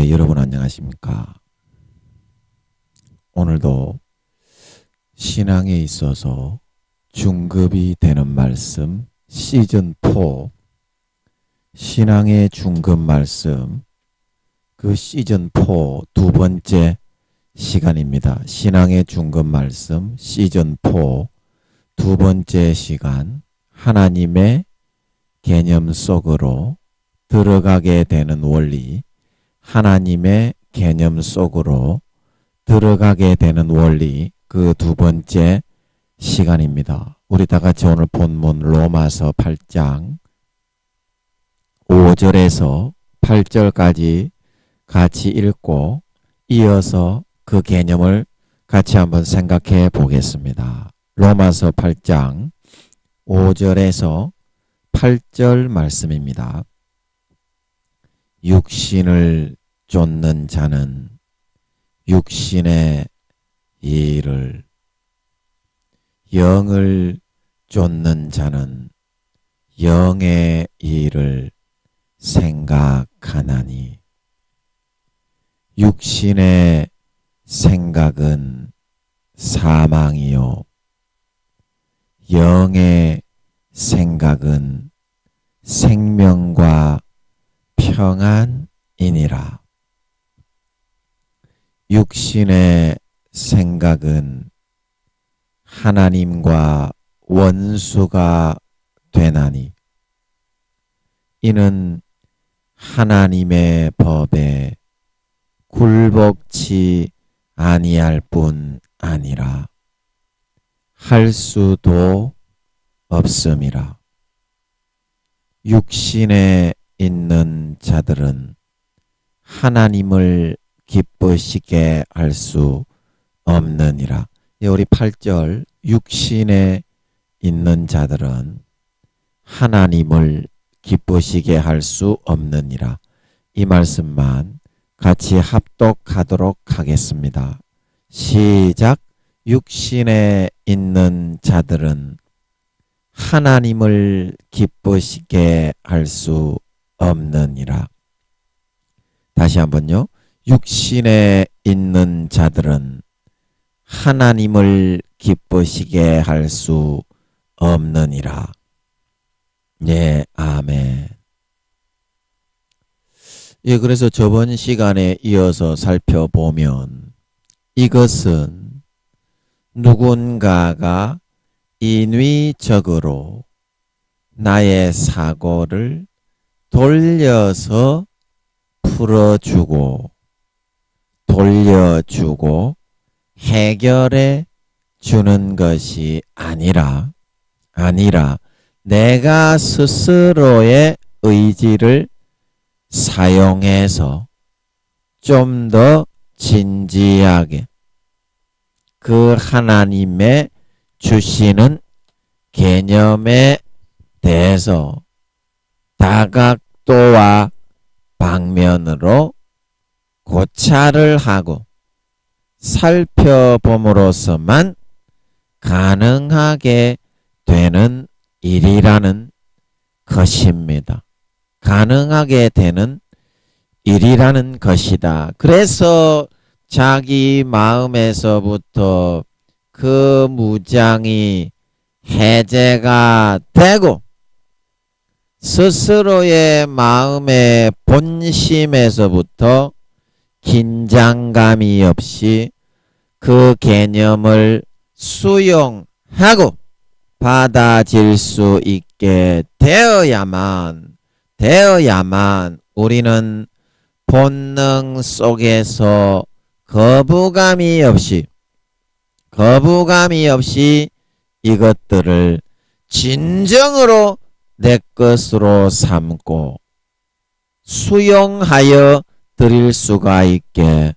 예, 여러분 안녕하십니까? 오늘도 신앙에 있어서 중급이 되는 말씀 시즌4 신앙의 중급 말씀 그 시즌4 두 번째 시간입니다. 신앙의 중급 말씀 시즌4 두 번째 시간 하나님의 개념 속으로 들어가게 되는 원리 하나님의 개념 속으로 들어가게 되는 원리 그 두 번째 시간입니다. 우리 다 같이 오늘 본문 로마서 8장 5절에서 8절까지 같이 읽고 이어서 그 개념을 같이 한번 생각해 보겠습니다. 로마서 8장 5절에서 8절 말씀입니다. 육신을 쫓는 자는 육신의 일을, 영을 쫓는 자는 영의 일을 생각하나니 육신의 생각은 사망이요 영의 생각은 생명과 평안이니라. 육신의 생각은 하나님과 원수가 되나니 이는 하나님의 법에 굴복치 아니할 뿐 아니라 할 수도 없음이라. 육신에 있는 자들은 하나님을 기쁘시게 할 수 없느니라. 우리 8절 육신에 있는 자들은 하나님을 기쁘시게 할 수 없느니라. 이 말씀만 같이 합독하도록 하겠습니다. 시작. 육신에 있는 자들은 하나님을 기쁘시게 할 수 없느니라. 다시 한번요. 육신에 있는 자들은 하나님을 기쁘시게 할 수 없느니라. 네, 아멘. 예, 그래서 저번 시간에 이어서 살펴보면 이것은 누군가가 인위적으로 나의 사고를 돌려서 풀어주고 돌려주고 해결해 주는 것이 아니라 내가 스스로의 의지를 사용해서 좀 더 진지하게 그 하나님의 주시는 개념에 대해서 다각도와 방면으로 고찰을 하고 살펴봄으로써만 가능하게 되는 일이라는 것입니다. 가능하게 되는 일이라는 것이다. 그래서 자기 마음에서부터 그 무장이 해제가 되고 스스로의 마음의 본심에서부터 긴장감이 없이 그 개념을 수용하고 받아들일 수 있게 되어야만 우리는 본능 속에서 거부감이 없이 이것들을 진정으로 내 것으로 삼고 수용하여 드릴 수가 있게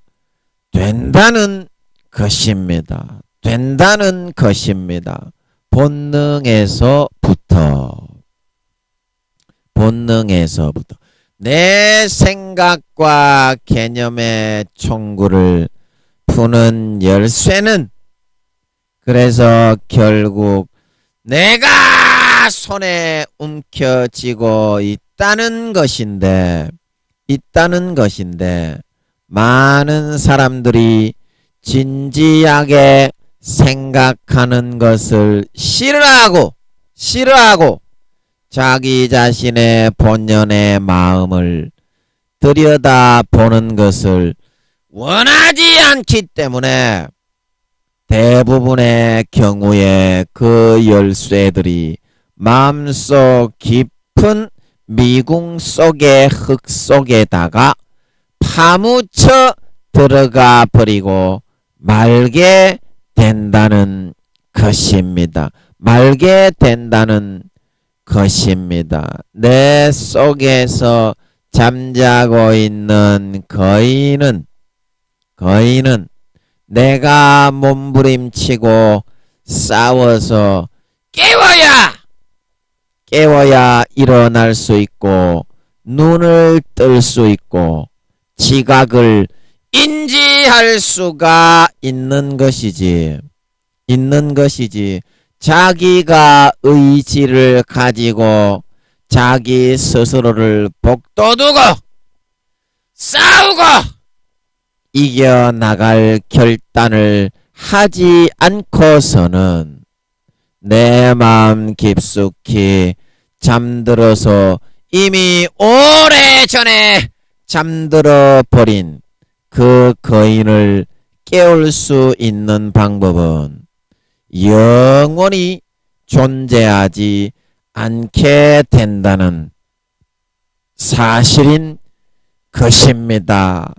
된다는 것입니다. 본능에서부터 내 생각과 개념의 총구를 푸는 열쇠는 그래서 결국 내가 손에 움켜쥐고 있다는 것인데 많은 사람들이 진지하게 생각하는 것을 싫어하고 자기 자신의 본연의 마음을 들여다보는 것을 원하지 않기 때문에 대부분의 경우에 그 열쇠들이 마음속 깊은 미궁 속의 흙 속에다가 파묻혀 들어가 버리고 말게 된다는 것입니다. 말게 된다는 것입니다. 내 속에서 잠자고 있는 거인은 내가 몸부림치고 싸워서 깨워야 일어날 수 있고 눈을 뜰 수 있고 지각을 인지할 수가 있는 것이지 자기가 의지를 가지고 자기 스스로를 복돋우고 싸우고 이겨나갈 결단을 하지 않고서는 내 마음 깊숙이 잠들어서 이미 오래전에 잠들어 버린 그 거인을 깨울 수 있는 방법은 영원히 존재하지 않게 된다는 사실인 것입니다.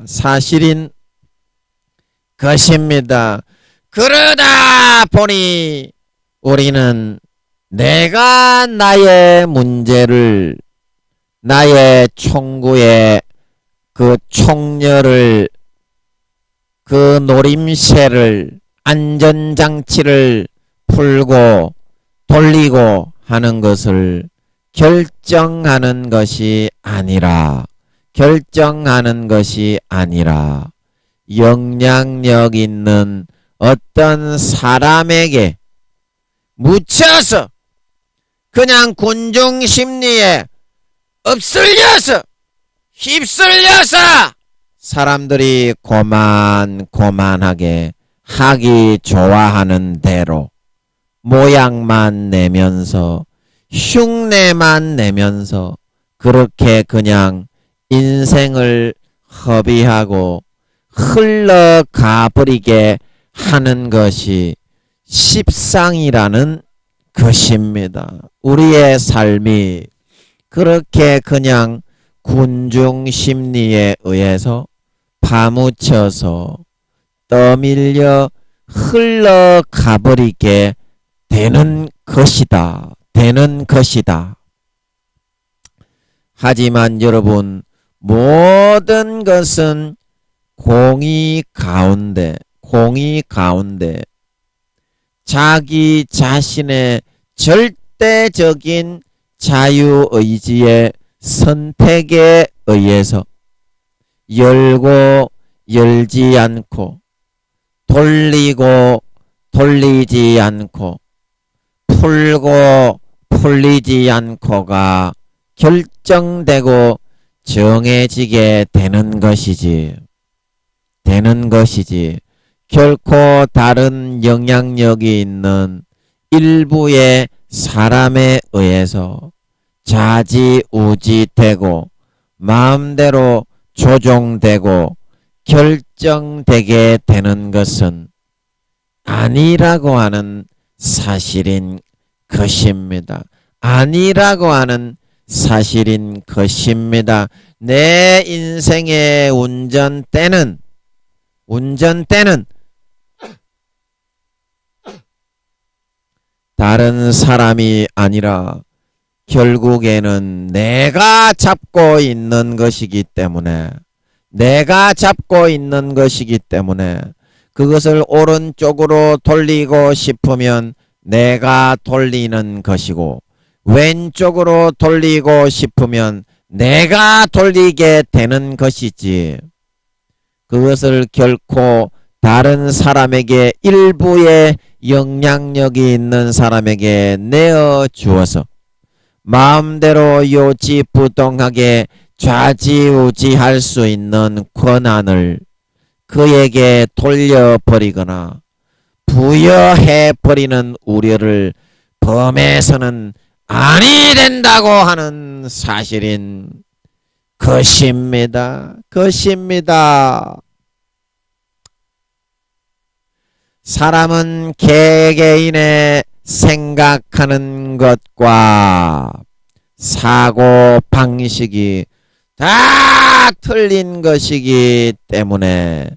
그러다 보니 우리는 내가 나의 문제를, 나의 총구의 그 총열을, 그 노림쇠를, 안전장치를 풀고 돌리고 하는 것을 결정하는 것이 아니라 영향력 있는 어떤 사람에게 묻혀서 그냥 군중 심리에 휩쓸려서 사람들이 고만하게 하기 좋아하는 대로 모양만 내면서 흉내만 내면서 그렇게 그냥 인생을 허비하고 흘러가 버리게 하는 것이 십상이라는 것입니다. 우리의 삶이 그렇게 그냥 군중 심리에 의해서 파묻혀서 떠밀려 흘러가 버리게 되는 것이다. 하지만 여러분, 모든 것은 공의 가운데 자기 자신의 절대적인 자유의지의 선택에 의해서 열고 열지 않고 돌리고 돌리지 않고 풀고 풀리지 않고가 결정되고 정해지게 되는 것이지 결코 다른 영향력이 있는 일부의 사람에 의해서 좌지우지되고 마음대로 조종되고 결정되게 되는 것은 아니라고 하는 사실인 것입니다. 내 인생의 운전대는 다른 사람이 아니라 결국에는 내가 잡고 있는 것이기 때문에 그것을 오른쪽으로 돌리고 싶으면 내가 돌리는 것이고 왼쪽으로 돌리고 싶으면 내가 돌리게 되는 것이지 그것을 결코 다른 사람에게 일부의 영향력이 있는 사람에게 내어 주어서 마음대로 요지부동하게 좌지우지할 수 있는 권한을 그에게 돌려버리거나 부여해버리는 우려를 범해서는 아니 된다고 하는 사실인 것입니다. 사람은 개개인의 생각하는 것과 사고 방식이 다 틀린 것이기 때문에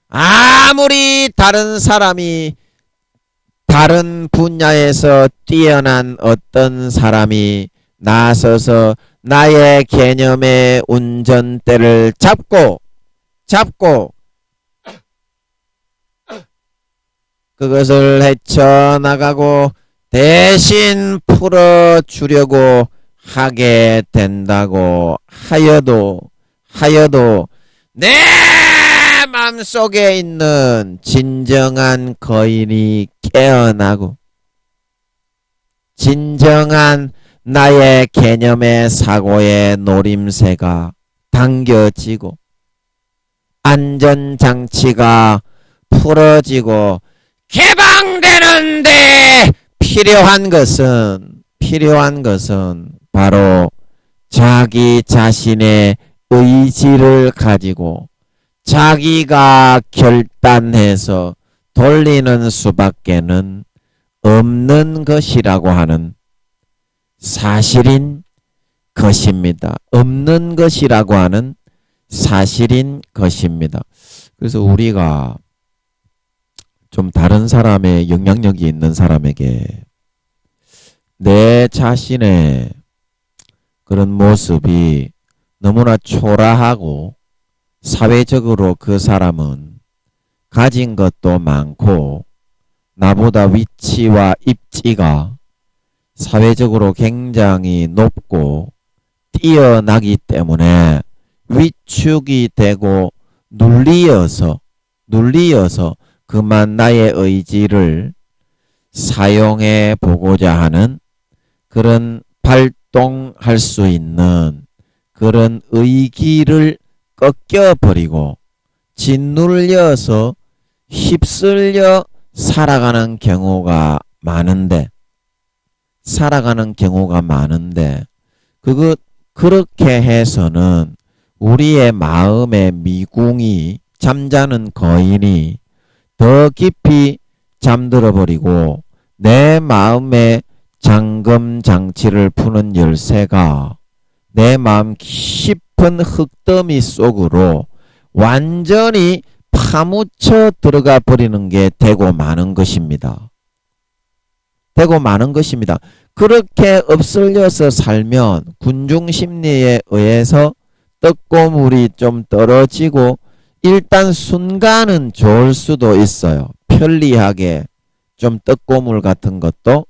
아무리 다른 사람이 다른 분야에서 뛰어난 어떤 사람이 나서서 나의 개념의 운전대를 잡고 그것을 헤쳐나가고 대신 풀어주려고 하게 된다고 하여도 내 마음속에 있는 진정한 거인이 깨어나고 진정한 나의 개념의 사고의 노림새가 당겨지고 안전장치가 풀어지고 개방되는데 필요한 것은 바로 자기 자신의 의지를 가지고 자기가 결단해서 돌리는 수밖에는 없는 것이라고 하는 사실인 것입니다. 그래서 우리가 좀 다른 사람의 영향력이 있는 사람에게 내 자신의 그런 모습이 너무나 초라하고 사회적으로 그 사람은 가진 것도 많고 나보다 위치와 입지가 사회적으로 굉장히 높고 뛰어나기 때문에 위축이 되고 눌리어서 그만 나의 의지를 사용해 보고자 하는 그런 발동할 수 있는 그런 의기를 꺾여버리고 짓눌려서 휩쓸려 살아가는 경우가 많은데 그렇게 해서는 우리의 마음의 미궁이 잠자는 거인이 더 깊이 잠들어 버리고 내 마음의 잠금 장치를 푸는 열쇠가 내 마음 깊은 흙더미 속으로 완전히 파묻혀 들어가 버리는 게 되고 마는 것입니다. 그렇게 엎슬려서 살면 군중심리에 의해서 떡고물이 좀 떨어지고 일단 순간은 좋을 수도 있어요. 편리하게 좀 떡고물 같은 것도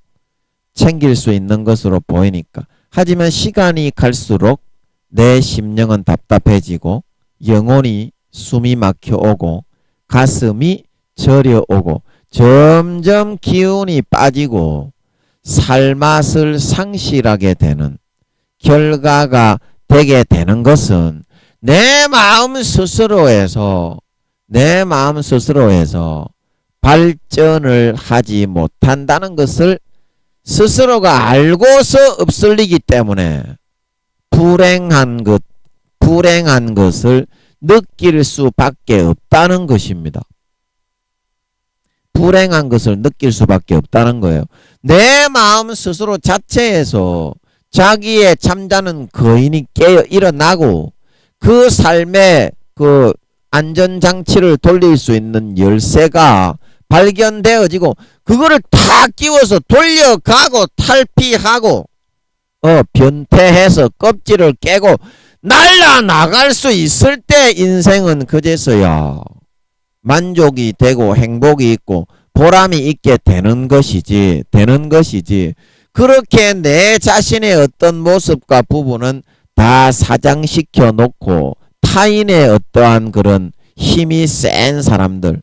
챙길 수 있는 것으로 보이니까. 하지만 시간이 갈수록 내 심령은 답답해지고 영혼이 숨이 막혀오고 가슴이 저려오고 점점 기운이 빠지고 살맛을 상실하게 되는 결과가 되게 되는 것은 내 마음 스스로에서 발전을 하지 못한다는 것을 스스로가 알고서 엎슬리기 때문에 불행한 것을 느낄 수밖에 없다는 것입니다. 불행한 것을 느낄 수밖에 없다는 거예요. 내 마음 스스로 자체에서 자기의 잠자는 거인이 깨어 일어나고 그 삶의 그 안전장치를 돌릴 수 있는 열쇠가 발견되어지고 그거를 다 끼워서 돌려가고 탈피하고 변태해서 껍질을 깨고 날라나갈 수 있을 때 인생은 그제서야 만족이 되고 행복이 있고 보람이 있게 되는 것이지 그렇게 내 자신의 어떤 모습과 부분은 다 사장시켜 놓고 타인의 어떠한 그런 힘이 센 사람들,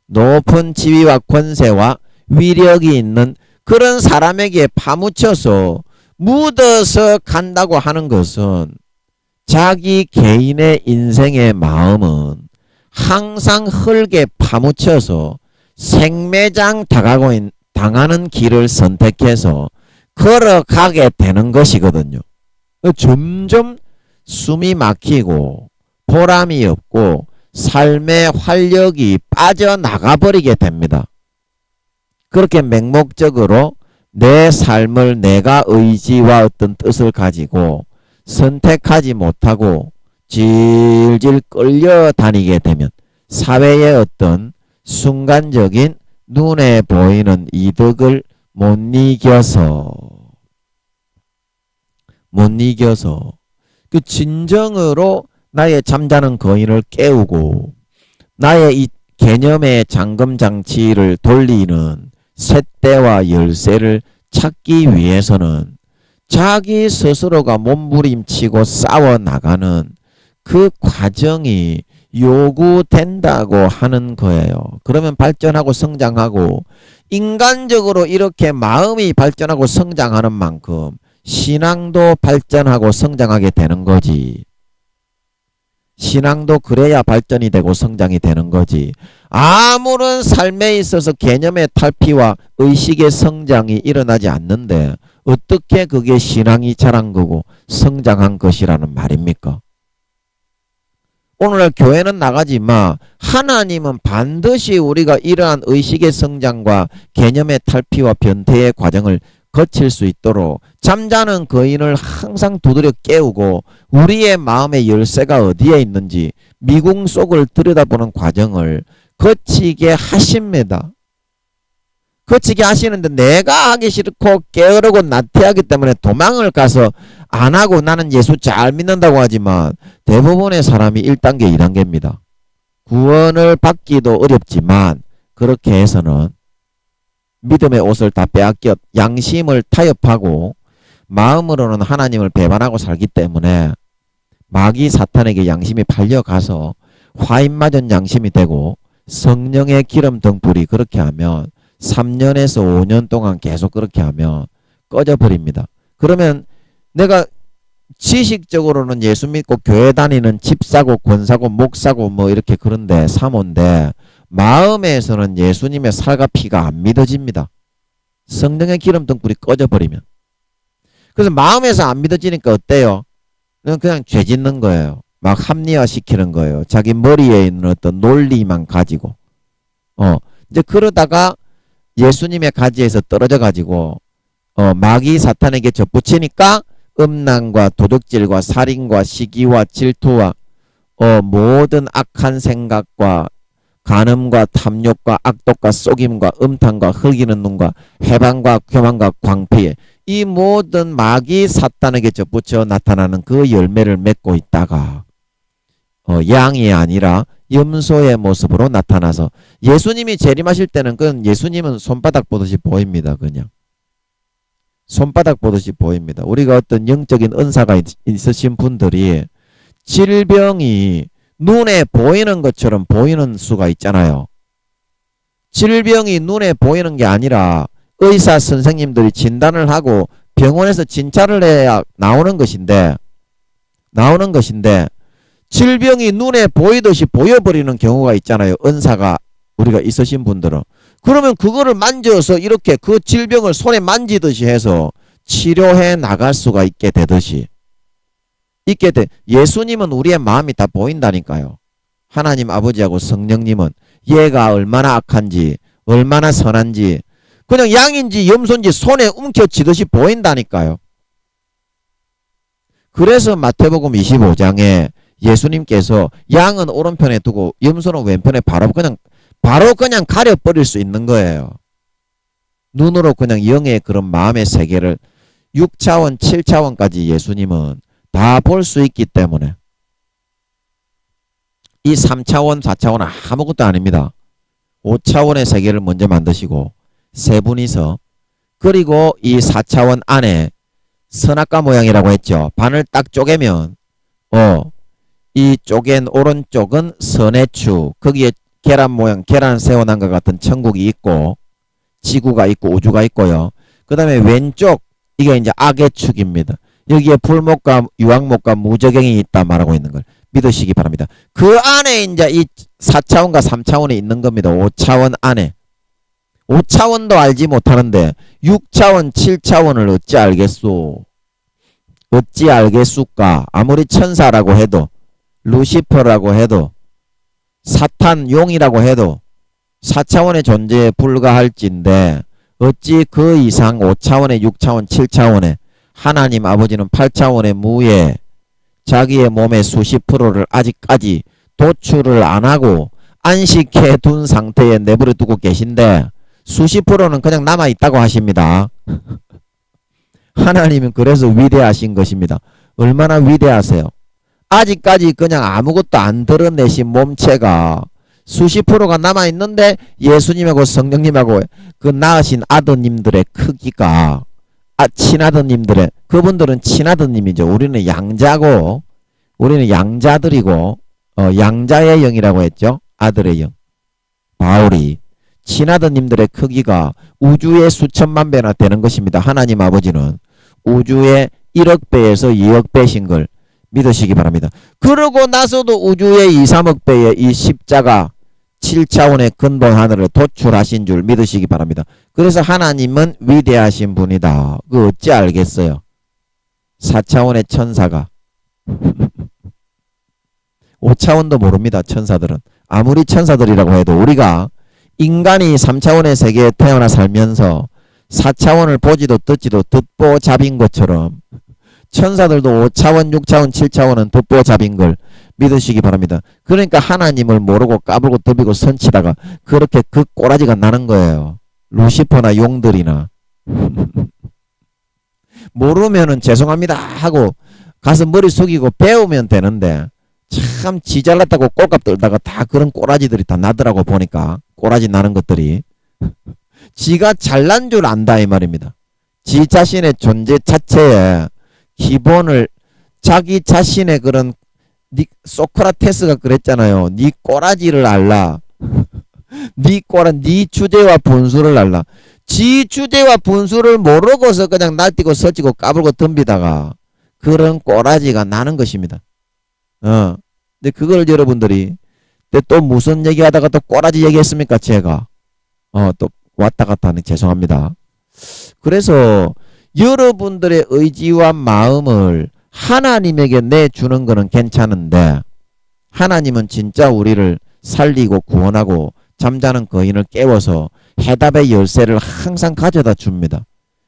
높은 지위와 권세와 위력이 있는 그런 사람에게 파묻혀서 묻어서 간다고 하는 것은 자기 개인의 인생의 마음은 항상 흙에 파묻혀서 생매장 당하는 길을 선택해서 걸어가게 되는 것이거든요. 점점 숨이 막히고 보람이 없고 삶의 활력이 빠져나가 버리게 됩니다. 그렇게 맹목적으로 내 삶을 내가 의지와 어떤 뜻을 가지고 선택하지 못하고 질질 끌려다니게 되면 사회의 어떤 순간적인 눈에 보이는 이득을 못 이겨서 그 진정으로 나의 잠자는 거인을 깨우고 나의 이 개념의 잠금장치를 돌리는 쇳대와 열쇠를 찾기 위해서는 자기 스스로가 몸부림치고 싸워나가는 그 과정이 요구된다고 하는 거예요. 그러면 발전하고 성장하고 인간적으로 이렇게 마음이 발전하고 성장하는 만큼 신앙도 발전하고 성장하게 되는 거지. 신앙도 그래야 발전이 되고 성장이 되는 거지. 아무런 삶에 있어서 개념의 탈피와 의식의 성장이 일어나지 않는데 어떻게 그게 신앙이 자란 거고 성장한 것이라는 말입니까? 오늘날 교회는 나가지 마. 하나님은 반드시 우리가 이러한 의식의 성장과 개념의 탈피와 변태의 과정을 거칠 수 있도록 잠자는 거인을 항상 두드려 깨우고 우리의 마음의 열쇠가 어디에 있는지 미궁 속을 들여다보는 과정을 거치게 하십니다. 거치게 하시는데 내가 하기 싫고 게으르고 나태하기 때문에 도망을 가서 안 하고 나는 예수 잘 믿는다고 하지만 대부분의 사람이 1단계, 2단계입니다. 구원을 받기도 어렵지만 그렇게 해서는 믿음의 옷을 다 빼앗겨 양심을 타협하고 마음으로는 하나님을 배반하고 살기 때문에 마귀 사탄에게 양심이 팔려가서 화인 맞은 양심이 되고 성령의 기름 등불이 그렇게 하면 3년에서 5년 동안 계속 그렇게 하면 꺼져버립니다. 그러면 내가 지식적으로는 예수 믿고 교회 다니는 집사고 권사고 목사고 뭐 이렇게 그런데 사모인데 마음에서는 예수님의 살과 피가 안 믿어집니다. 성령의 기름 등불이 꺼져버리면. 그래서 마음에서 안 믿어지니까 어때요? 그냥 죄 짓는 거예요. 막 합리화시키는 거예요. 자기 머리에 있는 어떤 논리만 가지고. 이제 그러다가 예수님의 가지에서 떨어져 가지고 마귀 사탄에게 접붙이니까 음란과 도둑질과 살인과 시기와 질투와 모든 악한 생각과 간음과 탐욕과 악독과 속임과 음탕과 흘기는 눈과 해방과 교만과 광피 이 모든 마귀 사탄에게 접붙여 나타나는 그 열매를 맺고 있다가 양이 아니라 염소의 모습으로 나타나서 예수님이 재림하실 때는 그건 예수님은 손바닥 보듯이 보입니다. 그냥 손바닥 보듯이 보입니다. 우리가 어떤 영적인 은사가 있으신 분들이 질병이 눈에 보이는 것처럼 보이는 수가 있잖아요. 질병이 눈에 보이는 게 아니라 의사 선생님들이 진단을 하고 병원에서 진찰을 해야 나오는 것인데 질병이 눈에 보이듯이 보여버리는 경우가 있잖아요. 은사가 우리가 있으신 분들은. 그러면 그거를 만져서 이렇게 그 질병을 손에 만지듯이 해서 치료해 나갈 수가 있게 되듯이 예수님은 우리의 마음이 다 보인다니까요. 하나님 아버지하고 성령님은 얘가 얼마나 악한지 얼마나 선한지 그냥 양인지 염소인지 손에 움켜쥐듯이 보인다니까요. 그래서 마태복음 25장에 예수님께서 양은 오른편에 두고 염소는 왼편에 바로 그냥 가려버릴 수 있는 거예요. 눈으로 그냥 영의 그런 마음의 세계를 6차원, 7차원까지 예수님은 다 볼 수 있기 때문에 이 3차원, 4차원은 아무것도 아닙니다. 5차원의 세계를 먼저 만드시고 세 분이서 그리고 이 4차원 안에 선악과 모양이라고 했죠. 반을 딱 쪼개면 이 쪼갠 오른쪽은 선의 축 거기에 계란 모양 계란 세워난 것 같은 천국이 있고 지구가 있고 우주가 있고요. 그 다음에 왼쪽 이게 이제 악의 축입니다. 여기에 불목과 유황목과 무저갱이 있다 말하고 있는 걸 믿으시기 바랍니다. 그 안에 이제 이 4차원과 3차원이 있는 겁니다. 5차원 안에. 5차원도 알지 못하는데 6차원, 7차원을 어찌 알겠소? 어찌 알겠수까? 아무리 천사라고 해도 루시퍼라고 해도 사탄 용이라고 해도 4차원의 존재에 불과할진데 어찌 그 이상 5차원의 6차원 7차원의 하나님 아버지는 8차원의 무에 자기의 몸의 수십 프로를 아직까지 도출을 안하고 안식해 둔 상태에 내버려 두고 계신데 수십 프로는 그냥 남아있다고 하십니다. 하나님은 그래서 위대하신 것입니다. 얼마나 위대하세요? 아직까지 그냥 아무것도 안 드러내신 몸체가 수십 프로가 남아있는데 예수님하고 성령님하고 그 낳으신 아드님들의 크기가 친아드님들의 그분들은 친아드님이죠. 우리는 양자고 우리는 양자들이고 양자의 영이라고 했죠. 아들의 영. 바울이 친아드님들의 크기가 우주의 수천만 배나 되는 것입니다. 하나님 아버지는 우주의 1억 배에서 2억 배신 걸 믿으시기 바랍니다. 그러고 나서도 우주의 2, 3억 배의 이 십자가 7차원의 근본 하늘을 도출하신 줄 믿으시기 바랍니다. 그래서 하나님은 위대하신 분이다. 그 어찌 알겠어요? 4차원의 천사가 5차원도 모릅니다. 천사들은. 아무리 천사들이라고 해도 우리가 인간이 3차원의 세계에 태어나 살면서 4차원을 보지도 듣지도 듣보 잡인 것처럼 천사들도 5차원, 6차원, 7차원은 듣보 잡인 걸 믿으시기 바랍니다. 그러니까 하나님을 모르고 까불고 덮이고 선치다가 그렇게 그 꼬라지가 나는 거예요. 루시퍼나 용들이나. 모르면은 죄송합니다 하고 가서 머리 숙이고 배우면 되는데 참 지잘났다고 꼴값 들다가 다 그런 꼬라지들이 다 나더라고. 보니까 꼬라지 나는 것들이 지가 잘난 줄 안다 이 말입니다. 지 자신의 존재 자체에 기본을 자기 자신의 그런 소크라테스가 그랬잖아요. 네 꼬라지를 알라. 네 주제와 분수를 알라. 지 주제와 분수를 모르고서 그냥 날뛰고 설치고 까불고 덤비다가 그런 꼬라지가 나는 것입니다. 근데 그걸 여러분들이 또 무슨 얘기하다가 또 꼬라지 얘기했습니까? 제가 또 왔다 갔다 하는 죄송합니다. 그래서 여러분들의 의지와 마음을 하나님에게 내주는 거는 괜찮은데 하나님은 진짜 우리를 살리고 구원하고 잠자는 거인을 깨워서 해답의 열쇠를 항상 가져다 줍니다.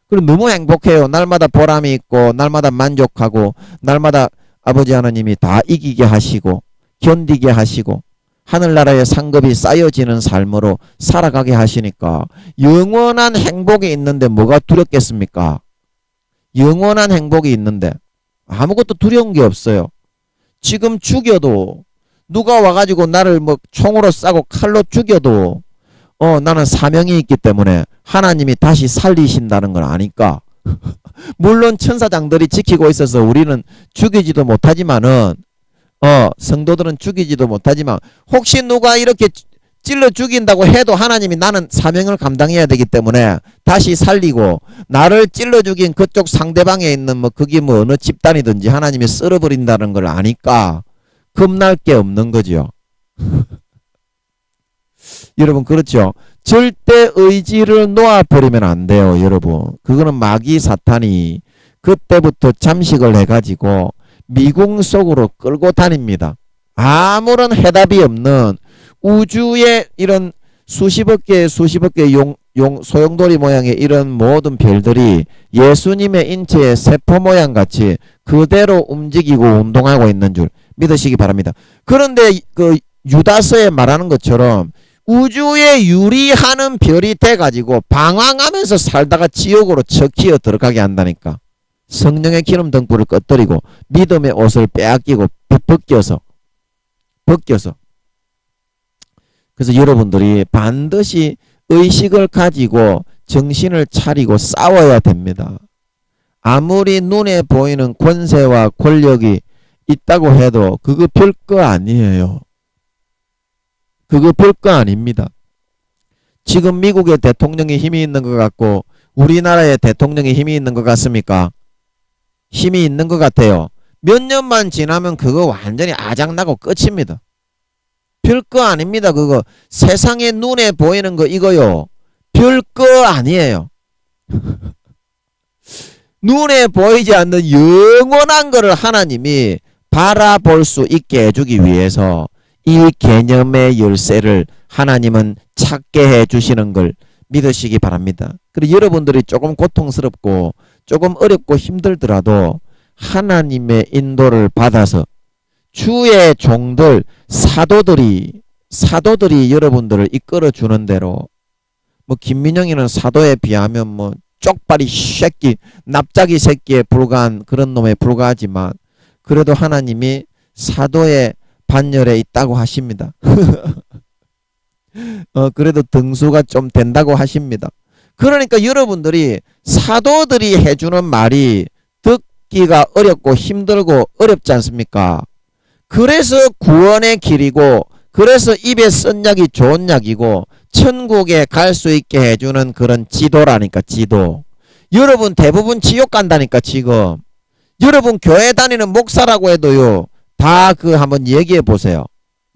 그리고 너무 행복해요. 날마다 보람이 있고 날마다 만족하고 날마다 아버지 하나님이 다 이기게 하시고 견디게 하시고 하늘나라의 상급이 쌓여지는 삶으로 살아가게 하시니까 영원한 행복이 있는데 뭐가 두렵겠습니까? 영원한 행복이 있는데 아무것도 두려운 게 없어요. 지금 죽여도 누가 와가지고 나를 뭐 총으로 쏴고 칼로 죽여도 나는 사명이 있기 때문에 하나님이 다시 살리신다는 걸 아니까 물론 천사장들이 지키고 있어서 우리는 죽이지도 못하지만은 성도들은 죽이지도 못하지만 혹시 누가 이렇게 찔러 죽인다고 해도 하나님이 나는 사명을 감당해야 되기 때문에 다시 살리고 나를 찔러 죽인 그쪽 상대방에 있는 뭐 그게 뭐 어느 집단이든지 하나님이 쓸어버린다는 걸 아니까 겁날 게 없는 거죠. 여러분 그렇죠. 절대 의지를 놓아버리면 안 돼요. 여러분 그거는 마귀 사탄이 그때부터 잠식을 해가지고 미궁 속으로 끌고 다닙니다. 아무런 해답이 없는 우주의 이런 수십억 개의 소용돌이 모양의 이런 모든 별들이 예수님의 인체의 세포 모양 같이 그대로 움직이고 운동하고 있는 줄 믿으시기 바랍니다. 그런데 그 유다서에 말하는 것처럼 우주에 유리하는 별이 돼가지고 방황하면서 살다가 지옥으로 척키어 들어가게 한다니까. 성령의 기름 등불을 꺼뜨리고 믿음의 옷을 빼앗기고 벗겨서 그래서 여러분들이 반드시 의식을 가지고 정신을 차리고 싸워야 됩니다. 아무리 눈에 보이는 권세와 권력이 있다고 해도 그거 별거 아니에요. 그거 별거 아닙니다. 지금 미국의 대통령이 힘이 있는 것 같고 우리나라의 대통령이 힘이 있는 것 같습니까? 힘이 있는 것 같아요. 몇 년만 지나면 그거 완전히 아작나고 끝입니다. 별거 아닙니다. 그거 세상에 눈에 보이는 거 이거요. 별거 아니에요. 눈에 보이지 않는 영원한 거를 하나님이 바라볼 수 있게 해주기 위해서 이 개념의 열쇠를 하나님은 찾게 해주시는 걸 믿으시기 바랍니다. 그리고 여러분들이 조금 고통스럽고 조금 어렵고 힘들더라도 하나님의 인도를 받아서 주의 종들 사도들이 여러분들을 이끌어 주는 대로 뭐 김민영이는 사도에 비하면 뭐 쪽발이 새끼 납작이 새끼에 불과한 그런 놈에 불과하지만 그래도 하나님이 사도의 반열에 있다고 하십니다. 그래도 등수가 좀 된다고 하십니다. 그러니까 여러분들이 사도들이 해주는 말이 듣기가 어렵고 힘들고 어렵지 않습니까? 그래서 구원의 길이고 그래서 입에 쓴 약이 좋은 약이고 천국에 갈 수 있게 해주는 그런 지도라니까 지도. 여러분 대부분 지옥 간다니까 지금. 여러분 교회 다니는 목사라고 해도요. 다 그 한번 얘기해 보세요.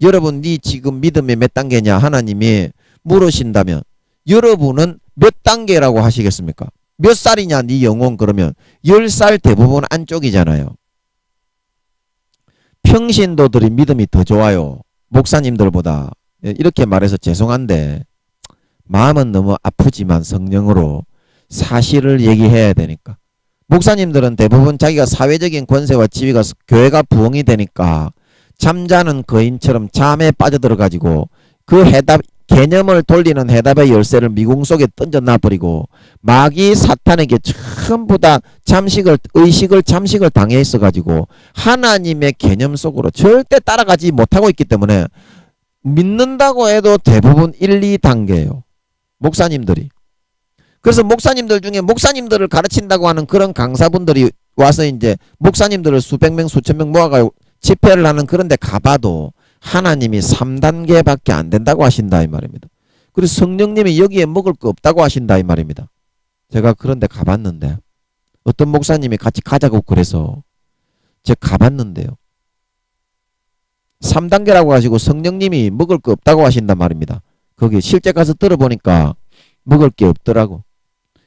여러분 네 지금 믿음이 몇 단계냐 하나님이 물으신다면 여러분은 몇 단계라고 하시겠습니까? 몇 살이냐 네 영혼 그러면 10살 대부분 안쪽이잖아요. 평신도들이 믿음이 더 좋아요. 목사님들보다. 이렇게 말해서 죄송한데 마음은 너무 아프지만 성령으로 사실을 얘기해야 되니까. 목사님들은 대부분 자기가 사회적인 권세와 지위가 교회가 부흥이 되니까 잠자는 거인처럼 잠에 빠져들어가지고 그 해답 개념을 돌리는 해답의 열쇠를 미궁 속에 던져놔 버리고 마귀 사탄에게 전부 다 잠식을 당해 있어 가지고 하나님의 개념 속으로 절대 따라가지 못하고 있기 때문에 믿는다고 해도 대부분 1, 2단계예요. 목사님들이. 그래서 목사님들 중에 목사님들을 가르친다고 하는 그런 강사분들이 와서 이제 목사님들을 수백 명 수천 명 모아가지고 집회를 하는 그런 데 가봐도 하나님이 3단계밖에 안 된다고 하신다 이 말입니다. 그리고 성령님이 여기에 먹을 거 없다고 하신다 이 말입니다. 제가 그런 데 가봤는데 어떤 목사님이 같이 가자고 그래서 제가 가봤는데요. 3단계라고 하시고 성령님이 먹을 거 없다고 하신단 말입니다. 거기 실제 가서 들어보니까 먹을 게 없더라고.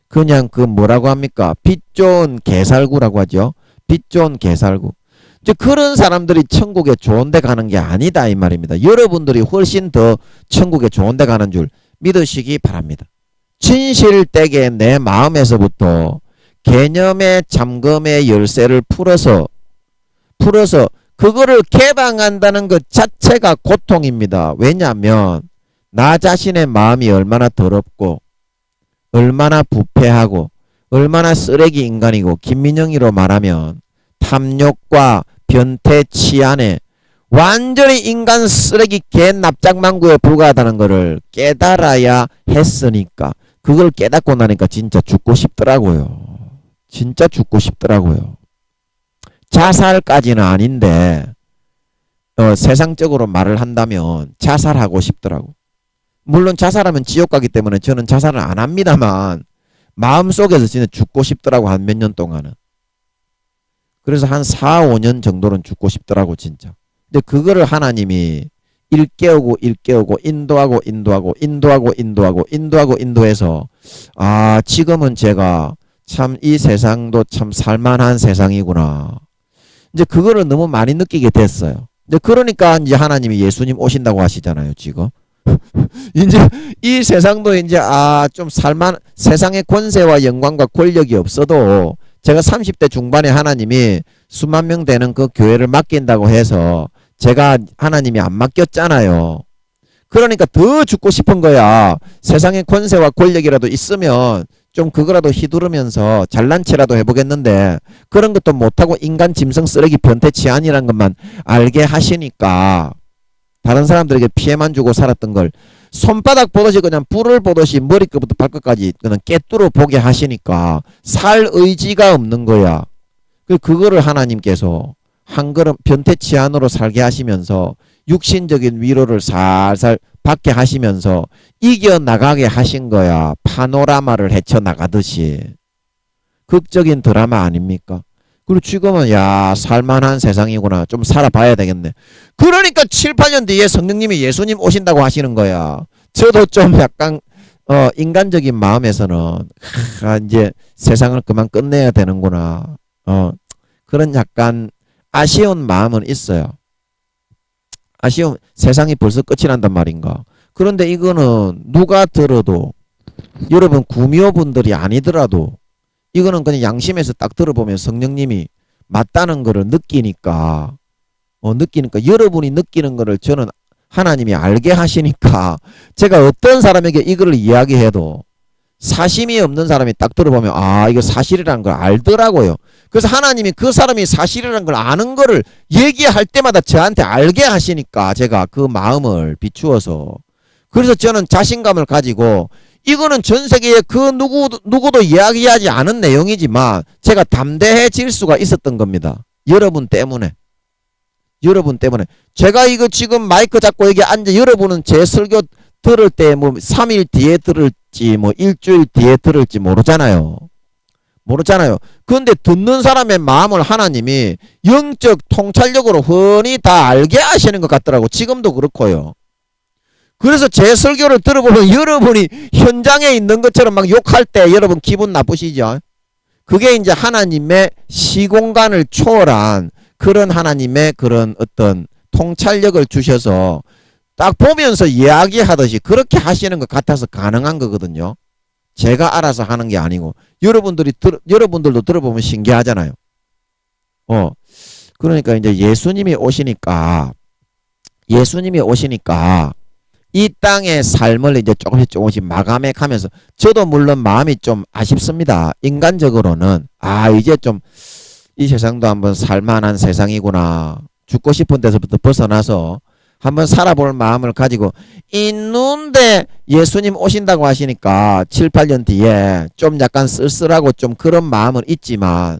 그냥 그 뭐라고 합니까? 빛 좋은 개살구라고 하죠. 빛 좋은 개살구. 이제 그런 사람들이 천국에 좋은 데 가는 게 아니다 이 말입니다. 여러분들이 훨씬 더 천국에 좋은 데 가는 줄 믿으시기 바랍니다. 진실되게 내 마음에서부터 개념의 잠금의 열쇠를 풀어서 그거를 개방한다는 것 자체가 고통입니다. 왜냐하면 나 자신의 마음이 얼마나 더럽고 얼마나 부패하고 얼마나 쓰레기 인간이고 김민영이로 말하면 탐욕과 변태 치안에 완전히 인간 쓰레기 개 납작망구에 불과하다는 것을 깨달아야 했으니까 그걸 깨닫고 나니까 진짜 죽고 싶더라고요. 진짜 죽고 싶더라고요. 자살까지는 아닌데 세상적으로 말을 한다면 자살하고 싶더라고. 물론 자살하면 지옥 가기 때문에 저는 자살을 안 합니다만 마음속에서 진짜 죽고 싶더라고. 한 몇 년 동안은. 그래서 한 4, 5년 정도는 죽고 싶더라고 진짜. 근데 그거를 하나님이 일깨우고 인도해서 지금은 제가 참 이 세상도 참 살만한 세상이구나. 이제 그거를 너무 많이 느끼게 됐어요. 이제 그러니까 이제 하나님이 예수님 오신다고 하시잖아요 지금. 이제 이 세상도 이제 좀 세상의 권세와 영광과 권력이 없어도 제가 30대 중반에 하나님이 수만 명 되는 그 교회를 맡긴다고 해서 제가 하나님이 안 맡겼잖아요. 그러니까 더 죽고 싶은 거야. 세상의 권세와 권력이라도 있으면 좀 그거라도 휘두르면서 잘난 체라도 해보겠는데 그런 것도 못하고 인간 짐승 쓰레기 변태 치안이란 것만 알게 하시니까 다른 사람들에게 피해만 주고 살았던 걸 손바닥 보듯이 그냥 불을 보듯이 머리끝부터 발끝까지 그냥 깨뚫어 보게 하시니까 살 의지가 없는 거야. 그거를 하나님께서 한 걸음 변태 치안으로 살게 하시면서 육신적인 위로를 살살 받게 하시면서 이겨나가게 하신 거야. 파노라마를 헤쳐나가듯이. 극적인 드라마 아닙니까? 그리고 지금은 야 살만한 세상이구나. 좀 살아봐야 되겠네. 그러니까 7, 8년 뒤에 성령님이 예수님 오신다고 하시는 거야. 저도 좀 약간 인간적인 마음에서는 이제 세상을 그만 끝내야 되는구나. 그런 약간 아쉬운 마음은 있어요. 아쉬운 세상이 벌써 끝이 난단 말인가. 그런데 이거는 누가 들어도 여러분 구미호분들이 아니더라도 이거는 그냥 양심에서 딱 들어보면 성령님이 맞다는 거를 느끼니까 여러분이 느끼는 거를 저는 하나님이 알게 하시니까 제가 어떤 사람에게 이거를 이야기해도 사심이 없는 사람이 딱 들어보면 아 이거 사실이라는 걸 알더라고요. 그래서 하나님이 그 사람이 사실이라는 걸 아는 거를 얘기할 때마다 저한테 알게 하시니까 제가 그 마음을 비추어서 그래서 저는 자신감을 가지고 이거는 전 세계에 그 누구도 이야기하지 않은 내용이지만 제가 담대해질 수가 있었던 겁니다. 여러분 때문에. 제가 이거 지금 마이크 잡고 여기 앉아 여러분은 제 설교 들을 때 뭐 3일 뒤에 들을지 뭐 일주일 뒤에 들을지 모르잖아요. 그런데 듣는 사람의 마음을 하나님이 영적 통찰력으로 훤히 다 알게 하시는 것 같더라고. 지금도 그렇고요. 그래서 제 설교를 들어보면 여러분이 현장에 있는 것처럼 막 욕할 때 여러분 기분 나쁘시죠? 그게 이제 하나님의 시공간을 초월한 그런 하나님의 그런 어떤 통찰력을 주셔서 딱 보면서 이야기하듯이 그렇게 하시는 것 같아서 가능한 거거든요. 제가 알아서 하는 게 아니고 여러분들도 들어보면 신기하잖아요. 그러니까 이제 예수님이 오시니까 이 땅의 삶을 이제 조금씩 마감해 가면서 저도 물론 마음이 좀 아쉽습니다. 인간적으로는 이제 좀 이 세상도 한번 살만한 세상이구나. 죽고 싶은 데서부터 벗어나서 한번 살아볼 마음을 가지고 있는데 예수님 오신다고 하시니까 7, 8년 뒤에 좀 약간 쓸쓸하고 좀 그런 마음은 있지만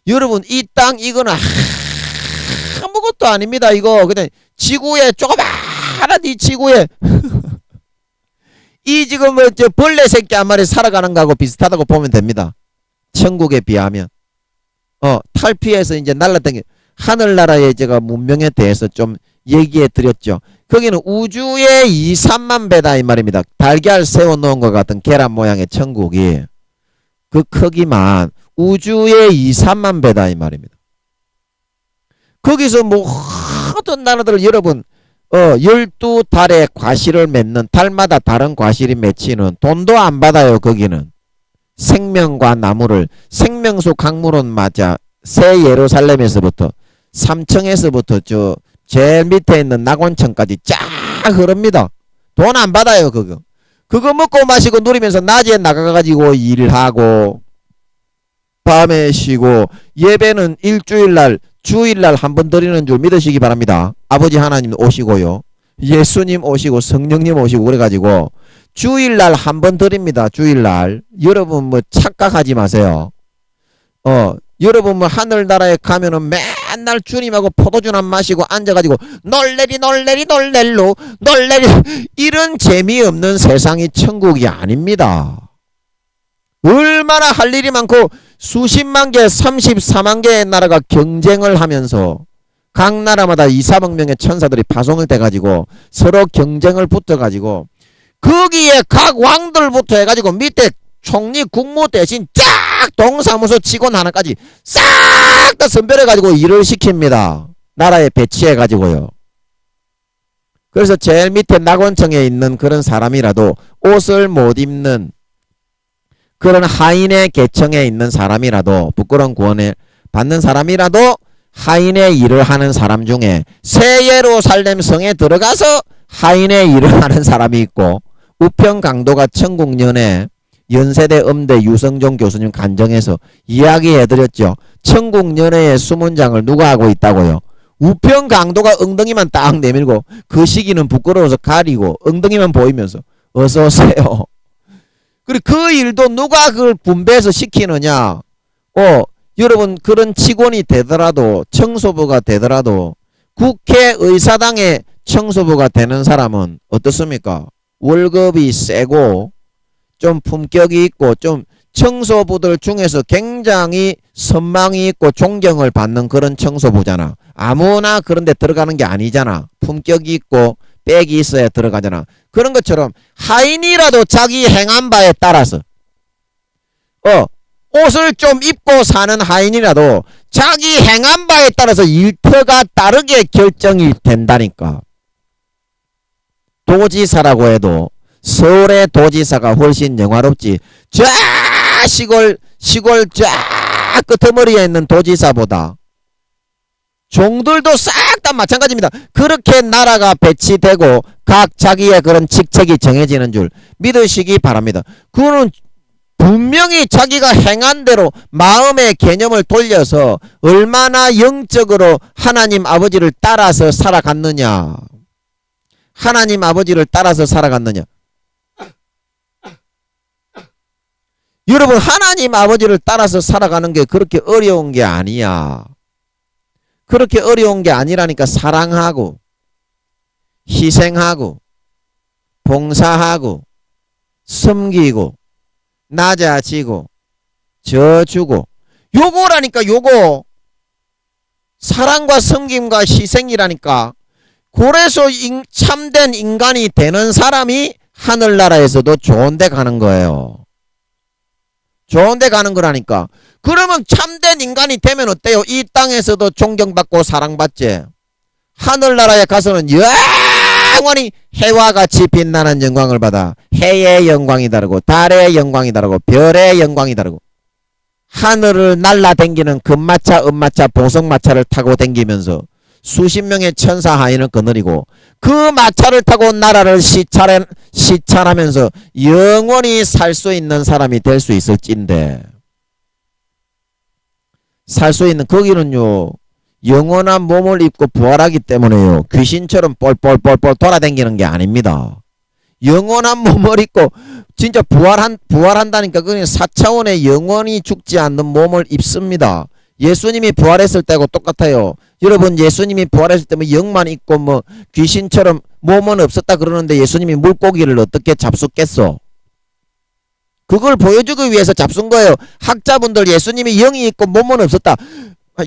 여러분 이 땅 이거는 아무것도 아닙니다. 이거 그냥 지구에 조그마한 이 지구에 이 지금 저 벌레 새끼 한 마리 살아가는 거하고 비슷하다고 보면 됩니다. 천국에 비하면 탈피해서 이제 날라다니 하늘나라의 제가 문명에 대해서 좀 얘기해 드렸죠. 거기는 우주의 2, 3만 배다 이 말입니다. 달걀 세워놓은 것 같은 계란 모양의 천국이 그 크기만 우주의 2, 3만 배다 이 말입니다. 거기서 뭐 하던 나라들 여러분 12달의 과실을 맺는 달마다 다른 과실이 맺히는 돈도 안 받아요. 거기는 생명과 나무를 생명수 강물은 맞아 새 예루살렘에서부터 3층에서부터 저 제일 밑에 있는 낙원층까지 쫙 흐릅니다. 돈 안 받아요. 그거 먹고 마시고 누리면서 낮에 나가가지고 일하고 밤에 쉬고 예배는 일주일날 주일날 한 번 드리는 줄 믿으시기 바랍니다. 아버지 하나님 오시고요. 예수님 오시고 성령님 오시고 그래가지고 주일날 한 번 드립니다. 주일날. 여러분 뭐 착각하지 마세요. 여러분 뭐 하늘나라에 가면은 맨날 주님하고 포도주 한 마시고 앉아가지고 놀래리 이런 재미없는 세상이 천국이 아닙니다. 얼마나 할 일이 많고 수십만 개 34만 개의 나라가 경쟁을 하면서 각 나라마다 2, 3억 명의 천사들이 파송을 돼가지고 서로 경쟁을 붙어가지고 거기에 각 왕들부터 해가지고 밑에 총리 국무 대신 쫙 동사무소 직원 하나까지 싹 다 선별해가지고 일을 시킵니다. 나라에 배치해가지고요. 그래서 제일 밑에 낙원층에 있는 그런 사람이라도 옷을 못 입는 그런 하인의 계층에 있는 사람이라도 부끄러운 구원을 받는 사람이라도 하인의 일을 하는 사람 중에 새 예루살렘 성에 들어가서 하인의 일을 하는 사람이 있고 우편 강도가 천국연애 연세대 음대 유성종 교수님 간정에서 이야기해드렸죠. 천국연애의 수문장을 누가 하고 있다고요? 우편 강도가 엉덩이만 딱 내밀고 그 시기는 부끄러워서 가리고 엉덩이만 보이면서 어서오세요. 그리고 그 일도 누가 그걸 분배해서 시키느냐? 여러분 그런 직원이 되더라도 청소부가 되더라도 국회의사당에 청소부가 되는 사람은 어떻습니까? 월급이 세고 좀 품격이 있고 좀 청소부들 중에서 굉장히 선망이 있고 존경을 받는 그런 청소부잖아. 아무나 그런 데 들어가는 게 아니잖아. 품격이 있고 백이 있어야 들어가잖아. 그런 것처럼 하인이라도 자기 행한 바에 따라서 옷을 좀 입고 사는 하인이라도 자기 행한 바에 따라서 일터가 다르게 결정이 된다니까. 도지사라고 해도 서울의 도지사가 훨씬 영화롭지. 저 시골 저 끄트머리에 있는 도지사보다 종들도 싹 다 마찬가지입니다. 그렇게 나라가 배치되고 각 자기의 그런 직책이 정해지는 줄 믿으시기 바랍니다. 그거는 분명히 자기가 행한 대로 마음의 개념을 돌려서 얼마나 영적으로 하나님 아버지를 따라서 살아갔느냐. 하나님 아버지를 따라서 살아갔느냐. 여러분, 하나님 아버지를 따라서 살아가는 게 그렇게 어려운 게 아니야. 그렇게 어려운 게 아니라니까. 사랑하고 희생하고 봉사하고 섬기고 낮아지고 져주고 요거라니까. 요거 사랑과 섬김과 희생이라니까. 그래서 참된 인간이 되는 사람이 하늘나라에서도 좋은데 가는 거예요. 좋은데 가는 거라니까. 그러면 참된 인간이 되면 어때요? 이 땅에서도 존경받고 사랑받지. 하늘나라에 가서는 영원히 해와 같이 빛나는 영광을 받아. 해의 영광이 다르고 달의 영광이 다르고 별의 영광이 다르고 하늘을 날라댕기는 금마차 은마차 보석마차를 타고 댕기면서 수십 명의 천사 하인을 거느리고 그 마차를 타고 나라를 시찰하면서 영원히 살 수 있는 사람이 될 수 있을진데, 살 수 있는 거기는요 영원한 몸을 입고 부활하기 때문에요 귀신처럼 뻘뻘뻘뻘 돌아다니는 게 아닙니다. 영원한 몸을 입고 진짜 부활한다니까. 그냥 4차원의 영원히 죽지 않는 몸을 입습니다. 예수님이 부활했을 때하고 똑같아요. 여러분, 예수님이 부활했을 때면 영만 있고 뭐 귀신처럼 몸은 없었다 그러는데 예수님이 물고기를 어떻게 잡숫겠어? 그걸 보여주기 위해서 잡순 거예요. 학자분들 예수님이 영이 있고 몸은 없었다.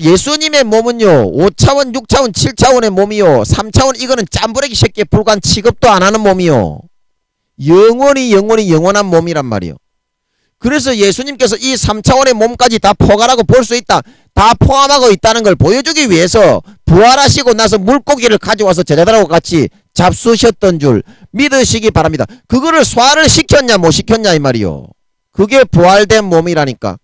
예수님의 몸은요 5차원 6차원 7차원의 몸이요 3차원 이거는 짬부레기 새끼에 불과한 취급도 안 하는 몸이요. 영원히 영원한 몸이란 말이요. 그래서 예수님께서 이 3차원의 몸까지 다 포괄하고 볼 수 있다. 다 포함하고 있다는 걸 보여주기 위해서 부활하시고 나서 물고기를 가져와서 제자들하고 같이 잡수셨던 줄 믿으시기 바랍니다. 그거를 소화를 시켰냐 못 시켰냐 이 말이요. 그게 부활된 몸이라니까.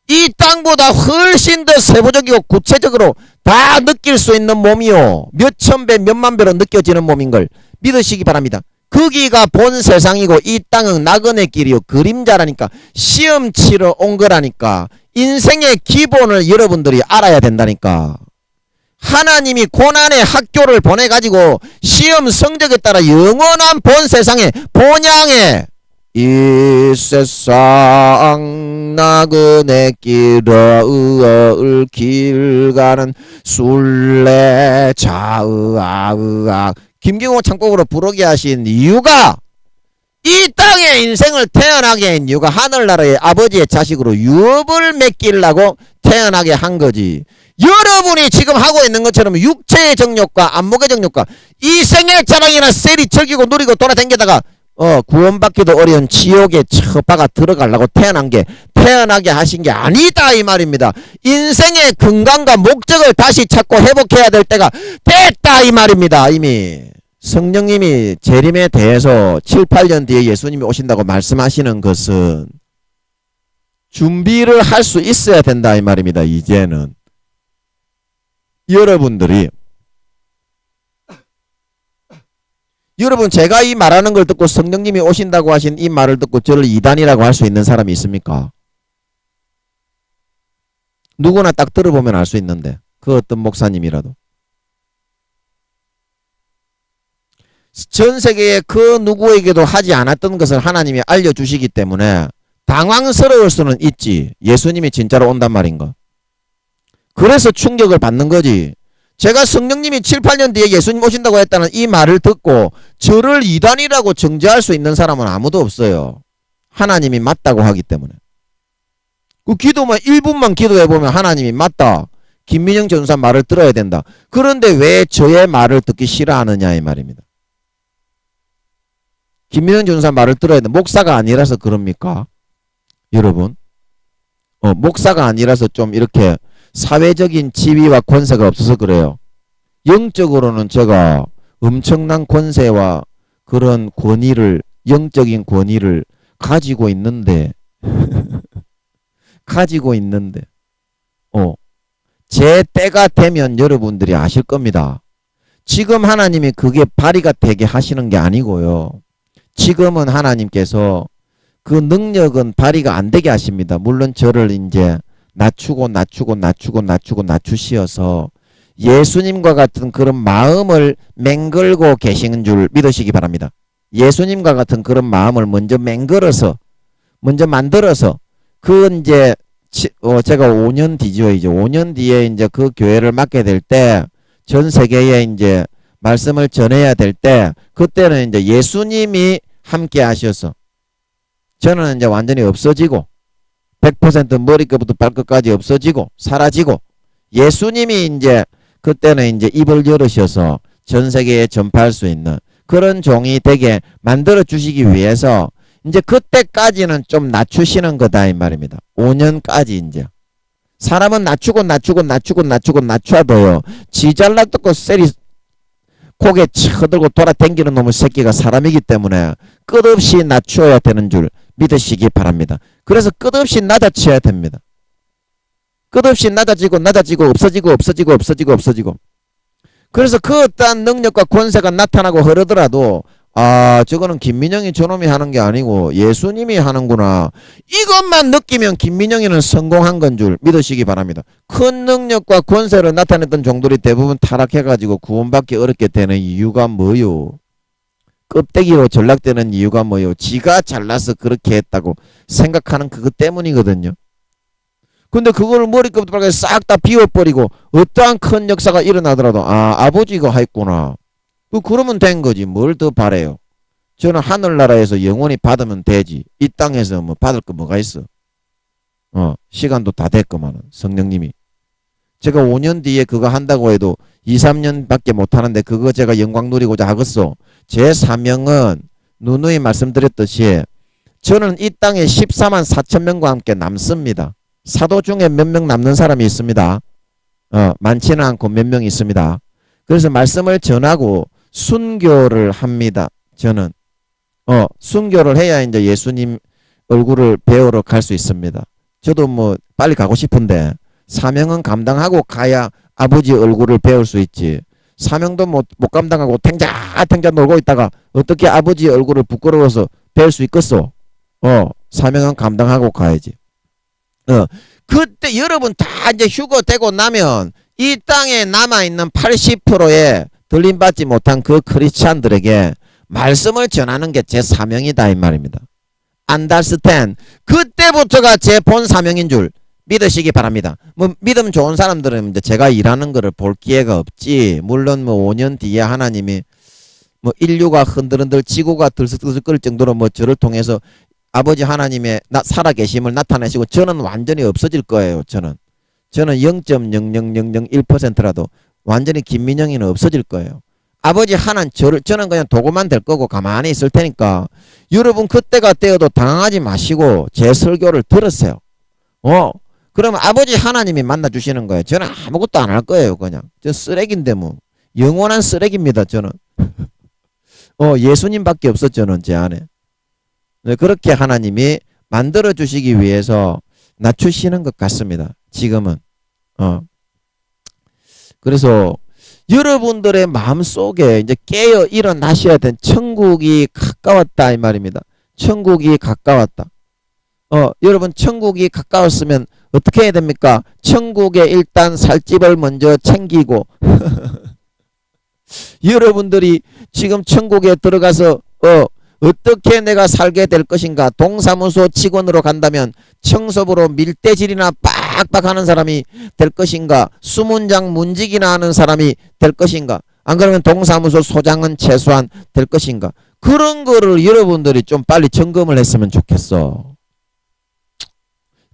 이 땅보다 훨씬 더 세부적이고 구체적으로 다 느낄 수 있는 몸이요. 몇천 배 몇만 배로 느껴지는 몸인 걸 믿으시기 바랍니다. 거기가 본 세상이고 이 땅은 나그네 길이요 그림자라니까. 시험 치러 온 거라니까. 인생의 기본을 여러분들이 알아야 된다니까. 하나님이 고난의 학교를 보내가지고 시험 성적에 따라 영원한 본 세상에 본향에 이 세상 나그네 길을 길 가는 술래 자으악 김경호 창곡으로 부르게 하신 이유가, 이 땅에 인생을 태어나게 한 이유가 하늘나라의 아버지의 자식으로 유업을 맺기려고 태어나게 한 거지. 여러분이 지금 하고 있는 것처럼 육체의 정욕과 안목의 정욕과 이 생의 자랑이나 셀이 즐기고 누리고 돌아다니다가 구원받기도 어려운 지옥에 처박아 들어가려고 태어나게 하신 게 아니다 이 말입니다. 인생의 건강과 목적을 다시 찾고 회복해야 될 때가 됐다 이 말입니다. 이미 성령님이 재림에 대해서 7, 8년 뒤에 예수님이 오신다고 말씀하시는 것은 준비를 할 수 있어야 된다 이 말입니다. 이제는 여러분 제가 이 말하는 걸 듣고 성령님이 오신다고 하신 이 말을 듣고 저를 이단이라고 할 수 있는 사람이 있습니까? 누구나 딱 들어보면 알 수 있는데, 그 어떤 목사님이라도. 전 세계에 그 누구에게도 하지 않았던 것을 하나님이 알려주시기 때문에 당황스러울 수는 있지. 예수님이 진짜로 온단 말인가. 그래서 충격을 받는 거지. 제가 성령님이 7, 8년 뒤에 예수님 오신다고 했다는 이 말을 듣고 저를 이단이라고 정죄할 수 있는 사람은 아무도 없어요. 하나님이 맞다고 하기 때문에. 그 기도만 1분만 기도해보면 하나님이 맞다. 김민영 전사 말을 들어야 된다. 그런데 왜 저의 말을 듣기 싫어하느냐 이 말입니다. 김민영 전사 말을 들어야 된다. 목사가 아니라서 그럽니까? 여러분. 목사가 아니라서 좀 이렇게 사회적인 지위와 권세가 없어서 그래요. 영적으로는 제가 엄청난 권세와 그런 권위를, 영적인 권위를 가지고 있는데 제 때가 되면 여러분들이 아실 겁니다. 지금 하나님이 그게 발휘가 되게 하시는 게 아니고요. 지금은 하나님께서 그 능력은 발휘가 안 되게 하십니다. 물론 저를 이제 낮추시어서 예수님과 같은 그런 마음을 맹글고 계시는 줄 믿으시기 바랍니다. 예수님과 같은 그런 마음을 먼저 만들어서 그 이제 제가 5년 뒤죠. 이제 5년 뒤에 이제 그 교회를 맡게 될 때 전 세계에 이제 말씀을 전해야 될 때 그때는 이제 예수님이 함께 하셔서 저는 이제 완전히 없어지고 100% 머리끝부터 발끝까지 없어지고 사라지고 예수님이 이제 그때는 이제 입을 열으셔서 전 세계에 전파할 수 있는 그런 종이 되게 만들어 주시기 위해서 이제 그때까지는 좀 낮추시는 거다 이 말입니다. 5년까지 이제 사람은 낮춰도요. 지 잘났다고 셀이 고개 쳐들고 돌아다니는 놈의 새끼가 사람이기 때문에 끝없이 낮춰야 되는 줄 믿으시기 바랍니다. 그래서 끝없이 낮아져야 됩니다. 끝없이 낮아지고 없어지고 그래서 그 어떠한 능력과 권세가 나타나고 흐르더라도 저거는 김민영이 저놈이 하는 게 아니고 예수님이 하는구나. 이것만 느끼면 김민영이는 성공한 건 줄 믿으시기 바랍니다. 큰 능력과 권세를 나타냈던 종들이 대부분 타락해가지고 구원받기 어렵게 되는 이유가 뭐요? 껍데기로 전락되는 이유가 뭐요? 지가 잘나서 그렇게 했다고 생각하는 그것 때문이거든요. 근데 그걸 머리끝부터 발까지 싹 다 비워버리고 어떠한 큰 역사가 일어나더라도 아버지가 했구나. 그러면 된 거지. 뭘 더 바래요. 저는 하늘나라에서 영원히 받으면 되지. 이 땅에서 뭐 받을 거 뭐가 있어. 시간도 다 됐구만은 성령님이. 제가 5년 뒤에 그거 한다고 해도 2, 3년밖에 못하는데 그거 제가 영광 누리고자 하겠소. 제 사명은 누누이 말씀드렸듯이 저는 이 땅에 14만 4천 명과 함께 남습니다. 사도 중에 몇 명 남는 사람이 있습니다. 많지는 않고 몇 명 있습니다. 그래서 말씀을 전하고 순교를 합니다. 저는 순교를 해야 이제 예수님 얼굴을 배우러 갈 수 있습니다. 저도 뭐 빨리 가고 싶은데 사명은 감당하고 가야 아버지 얼굴을 배울 수 있지. 사명도 못 감당하고 탱자 놀고 있다가 어떻게 아버지 얼굴을 부끄러워서 배울 수 있겠어? 사명은 감당하고 가야지. 그때 여러분 다 이제 휴거되고 나면 이 땅에 남아있는 80%의 들림받지 못한 그 크리스찬들에게 말씀을 전하는 게 제 사명이다 이 말입니다. 안달스텐 그때부터가 제 본 사명인 줄 믿으시기 바랍니다. 뭐 믿음 좋은 사람들은 이제 제가 일하는 거를 볼 기회가 없지. 물론 뭐 5년 뒤에 하나님이 뭐 인류가 흔들흔들 지구가 들썩들썩 끓을 정도로 뭐 저를 통해서 아버지 하나님의 살아계심을 나타내시고 저는 완전히 없어질 거예요. 저는 0.00001%라도 완전히 김민영이는 없어질 거예요. 아버지 하나는 저는 그냥 도구만 될 거고 가만히 있을 테니까 여러분 그때가 되어도 당황하지 마시고 제 설교를 들으세요. 그러면 아버지 하나님이 만나 주시는 거예요. 저는 아무것도 안 할 거예요. 그냥 저 쓰레기인데 뭐 영원한 쓰레기입니다. 저는 예수님밖에 없어. 저는 제 안에. 네, 그렇게 하나님이 만들어 주시기 위해서 낮추시는 것 같습니다. 지금은. 그래서 여러분들의 마음속에 이제 깨어 일어나셔야 된 천국이 가까웠다 이 말입니다. 천국이 가까웠다. 여러분 천국이 가까웠으면 어떻게 해야 됩니까? 천국에 일단 살집을 먼저 챙기고 여러분들이 지금 천국에 들어가서 어떻게 내가 살게 될 것인가? 동사무소 직원으로 간다면 청소부로 밀대질이나 빡빡 하는 사람이 될 것인가? 수문장 문직이나 하는 사람이 될 것인가? 안 그러면 동사무소 소장은 최소한 될 것인가? 그런 거를 여러분들이 좀 빨리 점검을 했으면 좋겠어.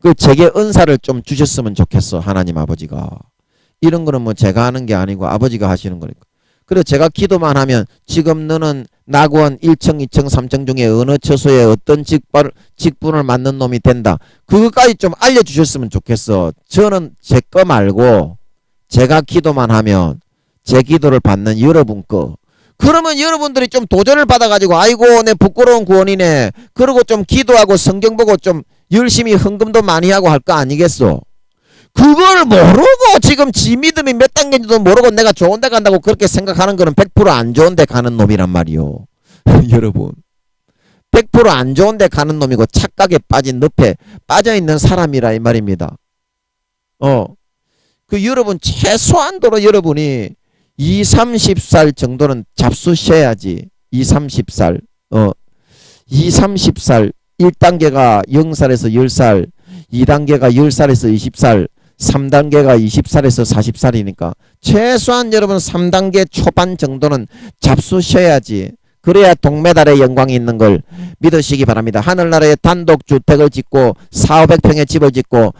그 제게 은사를 좀 주셨으면 좋겠어. 하나님 아버지가. 이런 거는 뭐 제가 하는 게 아니고 아버지가 하시는 거니까. 그래서 제가 기도만 하면 지금 너는 낙원 1층, 2층, 3층 중에 어느 처소에 어떤 직분을 맡는 놈이 된다. 그것까지 좀 알려주셨으면 좋겠어. 저는 제 거 말고 제가 기도만 하면 제 기도를 받는 여러분 거. 그러면 여러분들이 좀 도전을 받아가지고 아이고 내 부끄러운 구원이네. 그러고 좀 기도하고 성경 보고 좀 열심히 헌금도 많이 하고 할 거 아니겠소? 그걸 모르고 지금 지 믿음이 몇 단계인지도 모르고 내가 좋은 데 간다고 그렇게 생각하는 거는 100% 안 좋은 데 가는 놈이란 말이요. 여러분 100% 안 좋은 데 가는 놈이고 착각에 빠진 늪에 빠져있는 사람이라 이 말입니다. 그 여러분 최소한도로 여러분이 20, 30살 정도는 잡수셔야지. 20, 30살 20, 30살 1단계가 0살에서 10살 2단계가 10살에서 20살 3단계가 20살에서 40살이니까 최소한 여러분 3단계 초반 정도는 잡수셔야지. 그래야 동메달의 영광이 있는 걸 믿으시기 바랍니다. 하늘나라에 단독주택을 짓고 400평의 집을 짓고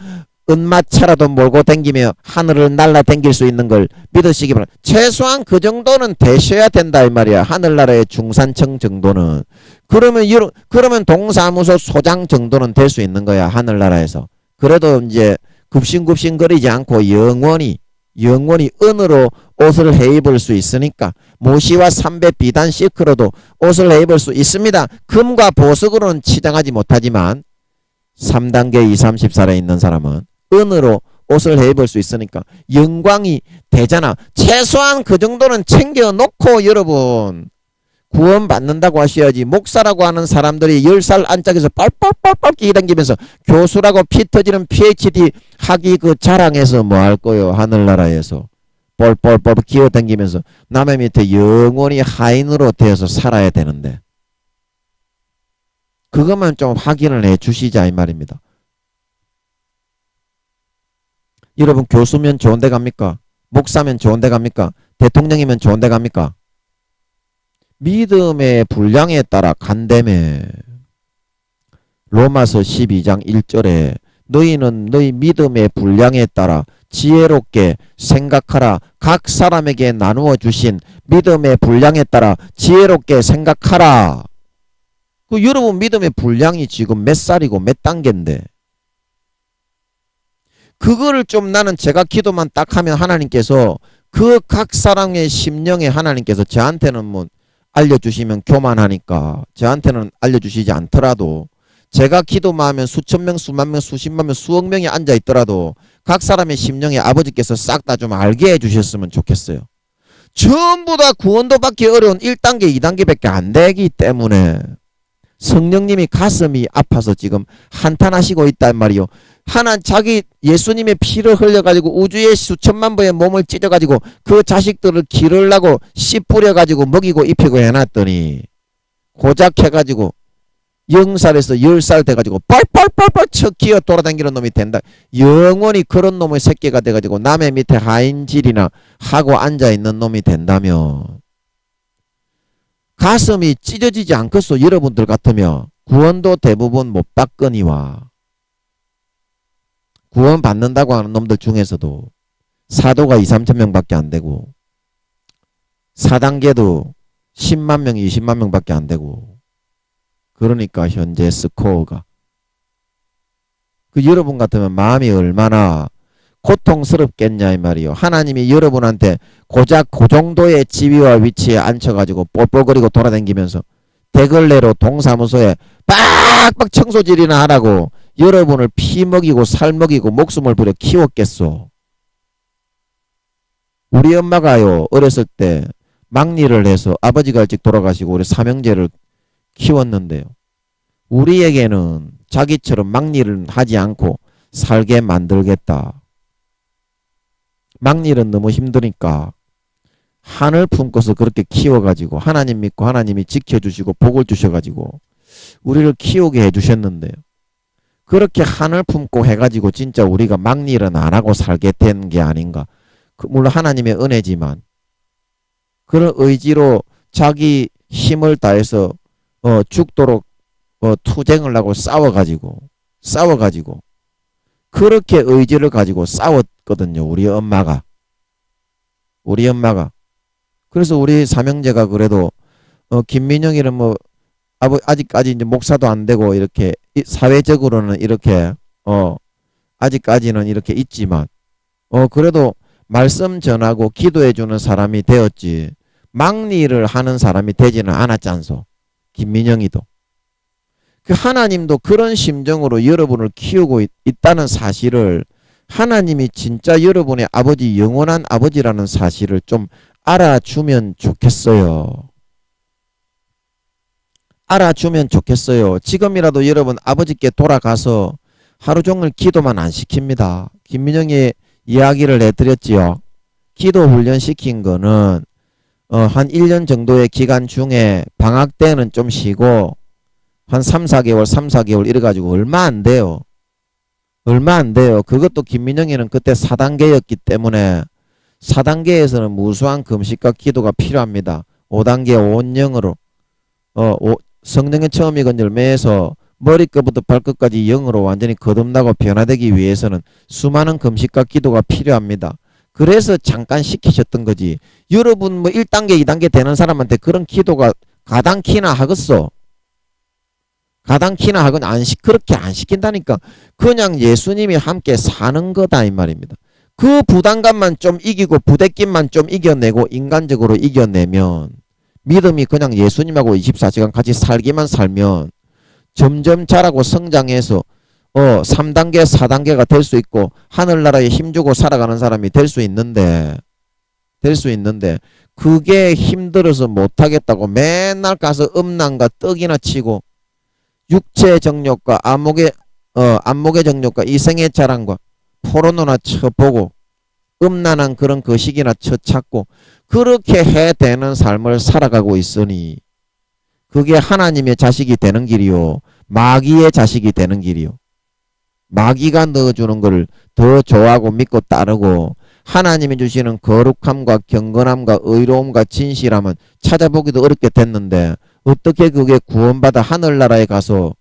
은마차라도 몰고 댕기며 하늘을 날아댕길 수 있는 걸 믿으시기 바랍니다. 최소한 그 정도는 되셔야 된다 이 말이야. 하늘나라의 중산층 정도는. 그러면 동사무소 소장 정도는 될 수 있는 거야. 하늘나라에서. 그래도 이제 굽신굽신거리지 않고 영원히 은으로 옷을 해입을 수 있으니까 모시와 삼배 비단 실크로도 옷을 해입을 수 있습니다. 금과 보석으로는 치장하지 못하지만 3단계 20, 30살에 있는 사람은 은으로 옷을 해입을 수 있으니까 영광이 되잖아. 최소한 그 정도는 챙겨놓고 여러분 구원 받는다고 하셔야지. 목사라고 하는 사람들이 10살 안짝에서 빨빨빨빨 끼다니면서 교수라고 피 터지는 PhD 학위 그 자랑해서 뭐 할 거요. 하늘나라에서 뻘뻘뻘 기어다니면서 남의 밑에 영원히 하인으로 되어서 살아야 되는데 그것만 좀 확인을 해 주시자 이 말입니다. 여러분 교수면 좋은 데 갑니까? 목사면 좋은 데 갑니까? 대통령이면 좋은 데 갑니까? 믿음의 분량에 따라 간다며. 로마서 12장 1절에 너희는 너희 믿음의 분량에 따라 지혜롭게 생각하라. 각 사람에게 나누어 주신 믿음의 분량에 따라 지혜롭게 생각하라. 그 여러분 믿음의 분량이 지금 몇 살이고 몇 단계인데 그거를 좀 나는 제가 기도만 딱 하면 하나님께서 그 각 사람의 심령에 하나님께서 저한테는 뭐 알려주시면 교만하니까 저한테는 알려주시지 않더라도 제가 기도만 하면 수천 명, 수만 명, 수십만 명, 수억 명이 앉아있더라도 각 사람의 심령에 아버지께서 싹 다 좀 알게 해주셨으면 좋겠어요. 전부 다 구원도 받기 어려운 1단계, 2단계밖에 안 되기 때문에 성령님이 가슴이 아파서 지금 한탄하시고 있단 말이요. 자기 예수님의 피를 흘려가지고 우주의 수천만 번의 몸을 찢어가지고 그 자식들을 기르려고 씨 뿌려가지고 먹이고 입히고 해놨더니 고작 해가지고 0살에서 10살 돼가지고 뻘뻘뻘뻘 척 기어 돌아다니는 놈이 된다. 영원히 그런 놈의 새끼가 돼가지고 남의 밑에 하인질이나 하고 앉아있는 놈이 된다면 가슴이 찢어지지 않겠소. 여러분들 같으면 구원도 대부분 못 받거니와 구원 받는다고 하는 놈들 중에서도 사도가 2, 3천 명밖에 안 되고 4단계도 10만 명, 20만 명밖에 안 되고 그러니까 현재 스코어가 그 여러분 같으면 마음이 얼마나 고통스럽겠냐 이 말이요. 하나님이 여러분한테 고작 그 정도의 지위와 위치에 앉혀가지고 뻘뻘거리고 돌아다니면서 대걸레로 동사무소에 빡빡 청소질이나 하라고 여러분을 피 먹이고 살 먹이고 목숨을 부려 키웠겠소. 우리 엄마가요 어렸을 때 막리를 해서 아버지가 일찍 돌아가시고 우리 삼형제를 키웠는데요. 우리에게는 자기처럼 막리를 하지 않고 살게 만들겠다. 막일은 너무 힘드니까 한을 품고서 그렇게 키워가지고 하나님 믿고 하나님이 지켜주시고 복을 주셔가지고 우리를 키우게 해주셨는데요. 그렇게 한을 품고 해가지고 진짜 우리가 막일은 안 하고 살게 된 게 아닌가. 물론 하나님의 은혜지만 그런 의지로 자기 힘을 다해서 죽도록 투쟁을 하고 싸워가지고 그렇게 의지를 가지고 싸웠거든요. 우리 엄마가. 그래서 우리 삼형제가 그래도 김민영이는 뭐 아직까지 이제 목사도 안 되고 이렇게 사회적으로는 이렇게 아직까지는 이렇게 있지만 그래도 말씀 전하고 기도해 주는 사람이 되었지. 막리를 하는 사람이 되지는 않았잖소. 김민영이도. 그 하나님도 그런 심정으로 여러분을 키우고 있다는 사실을 하나님이 진짜 여러분의 아버지, 영원한 아버지라는 사실을 좀 알아주면 좋겠어요. 알아주면 좋겠어요. 지금이라도 여러분 아버지께 돌아가서 하루 종일 기도만 안 시킵니다. 김민영이 이야기를 해드렸지요. 기도 훈련 시킨 거는 한 1년 정도의 기간 중에 방학 때는 좀 쉬고 한 3, 4개월 이래가지고 얼마 안 돼요. 그것도 김민영이는 그때 4단계였기 때문에 4단계에서는 무수한 금식과 기도가 필요합니다. 5단계 온영으로 성령의 처음이건 열매에서 머리끝부터 발끝까지 영으로 완전히 거듭나고 변화되기 위해서는 수많은 금식과 기도가 필요합니다. 그래서 잠깐 시키셨던 거지. 여러분 뭐 1단계 2단계 되는 사람한테 그런 기도가 가당키나 하겠어. 그렇게 안 시킨다니까. 그냥 예수님이 함께 사는 거다 이 말입니다. 그 부담감만 좀 이기고 부대낌만 좀 이겨내고 인간적으로 이겨내면 믿음이 그냥 예수님하고 24시간 같이 살기만 살면 점점 자라고 성장해서 3단계 4단계가 될 수 있고 하늘나라에 힘주고 살아가는 사람이 될 수 있는데 그게 힘들어서 못하겠다고 맨날 가서 음란과 떡이나 치고 육체 정욕과 안목의 정욕과 이생의 자랑과 포르노나 쳐보고 음란한 그런 거식이나 쳐찾고 그렇게 해대는 삶을 살아가고 있으니 그게 하나님의 자식이 되는 길이요. 마귀의 자식이 되는 길이요. 마귀가 넣어주는 걸 더 좋아하고 믿고 따르고 하나님이 주시는 거룩함과 경건함과 의로움과 진실함은 찾아보기도 어렵게 됐는데 어떻게 그게 구원받아 하늘나라에 가서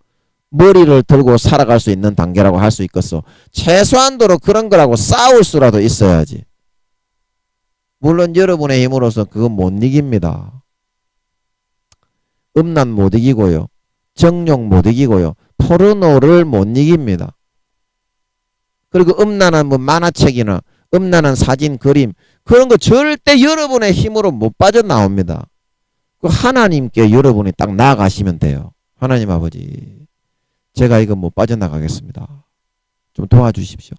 머리를 들고 살아갈 수 있는 단계라고 할 수 있겠어. 최소한도로 그런 거라고 싸울 수라도 있어야지. 물론 여러분의 힘으로서 그거 못 이깁니다. 음란 못 이기고요. 정욕 못 이기고요. 포르노를 못 이깁니다. 그리고 음란한 뭐 만화책이나 음란한 사진, 그림 그런 거 절대 여러분의 힘으로 못 빠져나옵니다. 그 하나님께 여러분이 딱 나아가시면 돼요. 하나님 아버지, 제가 이거 못 빠져나가겠습니다. 좀 도와주십시오.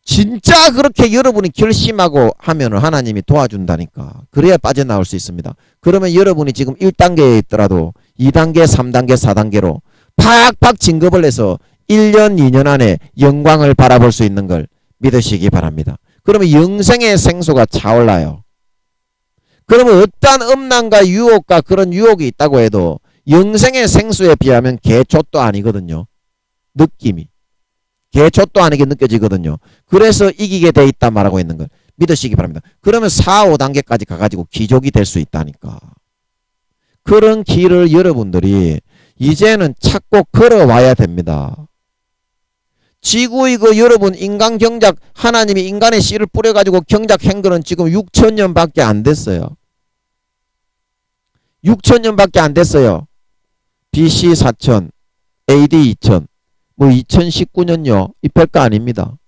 진짜 그렇게 여러분이 결심하고 하면 하나님이 도와준다니까. 그래야 빠져나올 수 있습니다. 그러면 여러분이 지금 1단계에 있더라도 2단계, 3단계, 4단계로 팍팍 진급을 해서 1년, 2년 안에 영광을 바라볼 수 있는 걸 믿으시기 바랍니다. 그러면 영생의 생수가 차올라요. 그러면 어떠한 음란과 유혹과 그런 유혹이 있다고 해도 영생의 생수에 비하면 개초도 아니거든요. 느낌이. 개초도 아니게 느껴지거든요. 그래서 이기게 돼 있다 말하고 있는 걸 믿으시기 바랍니다. 그러면 4, 5단계까지 가가지고 기족이 될 수 있다니까. 그런 길을 여러분들이 이제는 찾고 걸어와야 됩니다. 지구 이거 여러분 인간 경작 하나님이 인간의 씨를 뿌려가지고 경작한 거는 지금 6,000년밖에 안 됐어요. 6,000년밖에 안 됐어요. BC 4,000, AD 2,000, 뭐 2019년요. 이 별거 아닙니다.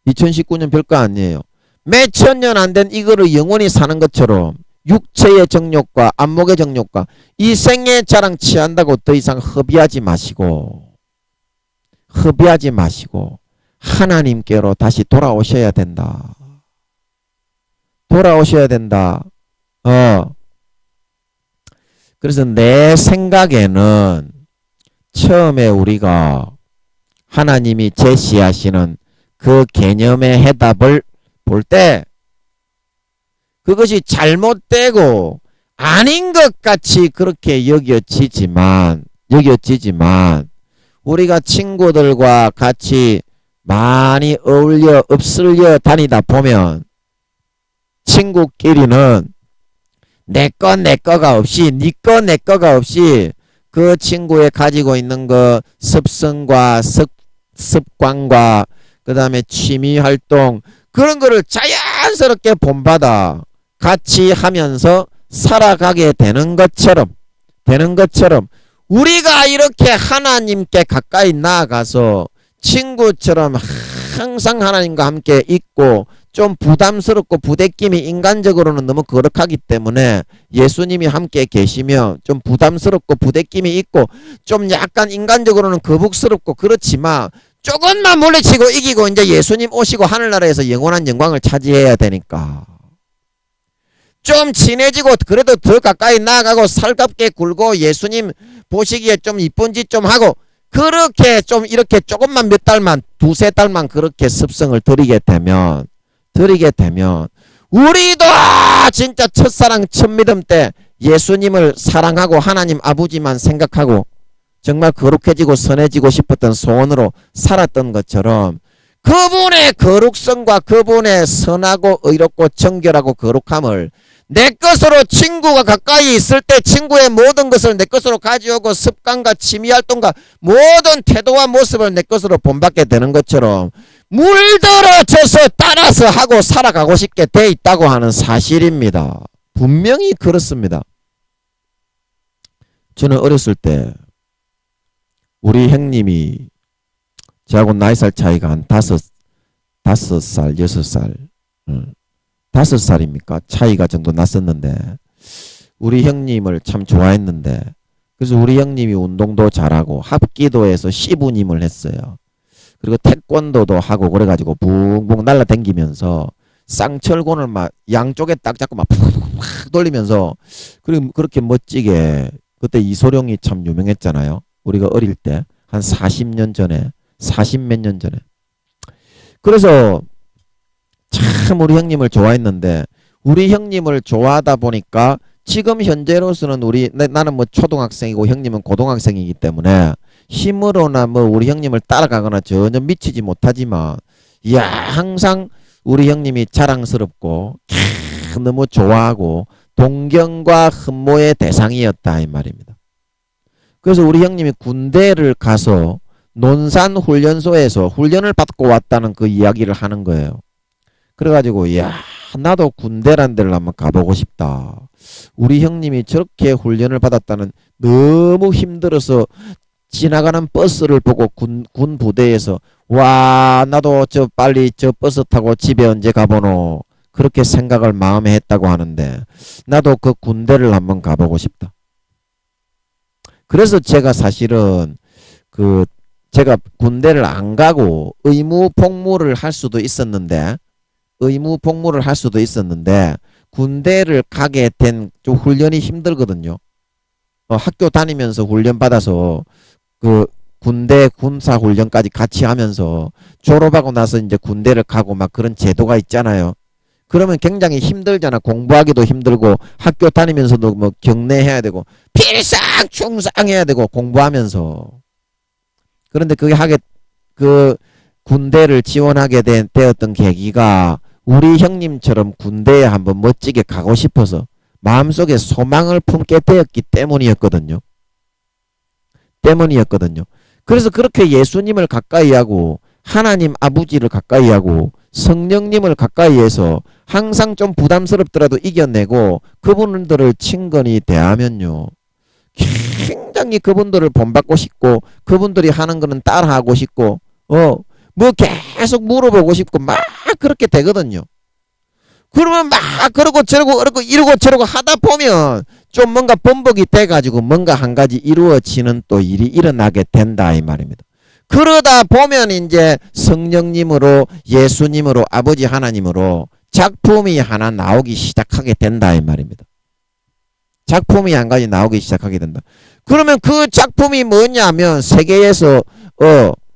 2019년 별거 아니에요. 몇천 년 안 된 이거를 영원히 사는 것처럼 육체의 정욕과 안목의 정욕과 이 생의 자랑 취한다고 더 이상 허비하지 마시고 하나님께로 다시 돌아오셔야 된다. 그래서 내 생각에는 처음에 우리가 하나님이 제시하시는 그 개념의 해답을 볼 때 그것이 잘못되고 아닌 것 같이 그렇게 여겨지지만 우리가 친구들과 같이 많이 어울려 읍슬려 다니다 보면 친구끼리는 내 거가 없이 니 거 내 거가 없이 그 친구의 가지고 있는 그 습성과 습관과 그 다음에 취미활동 그런 거를 자연스럽게 본받아 같이 하면서 살아가게 되는 것처럼 우리가 이렇게 하나님께 가까이 나아가서 친구처럼 항상 하나님과 함께 있고 좀 부담스럽고 부대낌이 인간적으로는 너무 거룩하기 때문에 예수님이 함께 계시면 좀 부담스럽고 부대낌이 있고 좀 약간 인간적으로는 거북스럽고 그렇지만 조금만 물리치고 이기고 이제 예수님 오시고 하늘나라에서 영원한 영광을 차지해야 되니까 좀 친해지고 그래도 더 가까이 나아가고 살갑게 굴고 예수님 보시기에 좀 이쁜 짓 좀 하고 그렇게 좀 이렇게 조금만 몇 달만 두세 달만 그렇게 습성을 들이게 되면 우리도 진짜 첫사랑 첫믿음 때 예수님을 사랑하고 하나님 아버지만 생각하고 정말 거룩해지고 선해지고 싶었던 소원으로 살았던 것처럼 그분의 거룩성과 그분의 선하고 의롭고 정결하고 거룩함을 내 것으로 친구가 가까이 있을 때 친구의 모든 것을 내 것으로 가져오고 습관과 취미활동과 모든 태도와 모습을 내 것으로 본받게 되는 것처럼 물들어져서 따라서 하고 살아가고 싶게 돼 있다고 하는 사실입니다. 분명히 그렇습니다. 저는 어렸을 때 우리 형님이 저하고 나이살 차이가 한 5살, 6살 5살입니까? 차이가 정도 났었는데 우리 형님을 참 좋아했는데 그래서 우리 형님이 운동도 잘하고 합기도에서 시부님을 했어요. 그리고 태권도도 하고 그래가지고 붕붕 날라다니면서 쌍철곤을 막 양쪽에 딱 잡고 막 푹 돌리면서 그리고 그렇게 멋지게 그때 이소룡이 참 유명했잖아요. 우리가 어릴 때 한 40년 전에 40몇 년 전에 그래서 참 우리 형님을 좋아했는데 우리 형님을 좋아하다 보니까 지금 현재로서는 나는 뭐 초등학생이고 형님은 고등학생이기 때문에 힘으로나 뭐 우리 형님을 따라가거나 전혀 미치지 못하지만 항상 우리 형님이 자랑스럽고 너무 좋아하고 동경과 흠모의 대상이었다 이 말입니다. 그래서 우리 형님이 군대를 가서 논산훈련소에서 훈련을 받고 왔다는 그 이야기를 하는 거예요. 그래가지고 나도 군대란 데를 한번 가보고 싶다. 우리 형님이 저렇게 훈련을 받았다는 너무 힘들어서 지나가는 버스를 보고 군 부대에서 나도 빨리 저 버스 타고 집에 언제 가보노 그렇게 생각을 마음에 했다고 하는데 나도 그 군대를 한번 가보고 싶다. 그래서 제가 사실은 제가 군대를 안 가고 의무 복무를 할 수도 있었는데 군대를 가게 된 좀 훈련이 힘들거든요. 학교 다니면서 훈련 받아서 그 군대 군사 훈련까지 같이 하면서 졸업하고 나서 이제 군대를 가고 막 그런 제도가 있잖아요. 그러면 굉장히 힘들잖아. 공부하기도 힘들고 학교 다니면서도 뭐 경례해야 되고 필상 충상해야 되고 공부하면서. 그런데 그 군대를 지원하게 되었던 계기가 우리 형님처럼 군대에 한번 멋지게 가고 싶어서 마음속에 소망을 품게 되었기 때문이었거든요. 그래서 그렇게 예수님을 가까이하고 하나님 아버지를 가까이하고 성령님을 가까이해서 항상 좀 부담스럽더라도 이겨내고 그분들을 친근히 대하면요. 굉장히 그분들을 본받고 싶고 그분들이 하는 거는 따라하고 싶고 뭐 계속 물어보고 싶고 막 그렇게 되거든요. 그러면 막 그러고 저러고 이러고 저러고 하다 보면 좀 뭔가 번복이 돼가지고 뭔가 한 가지 이루어지는 또 일이 일어나게 된다 이 말입니다. 그러다 보면 이제 성령님으로 예수님으로 아버지 하나님으로 작품이 하나 나오기 시작하게 된다 이 말입니다. 작품이 한 가지 나오기 시작하게 된다. 그러면 그 작품이 뭐냐면 세계에서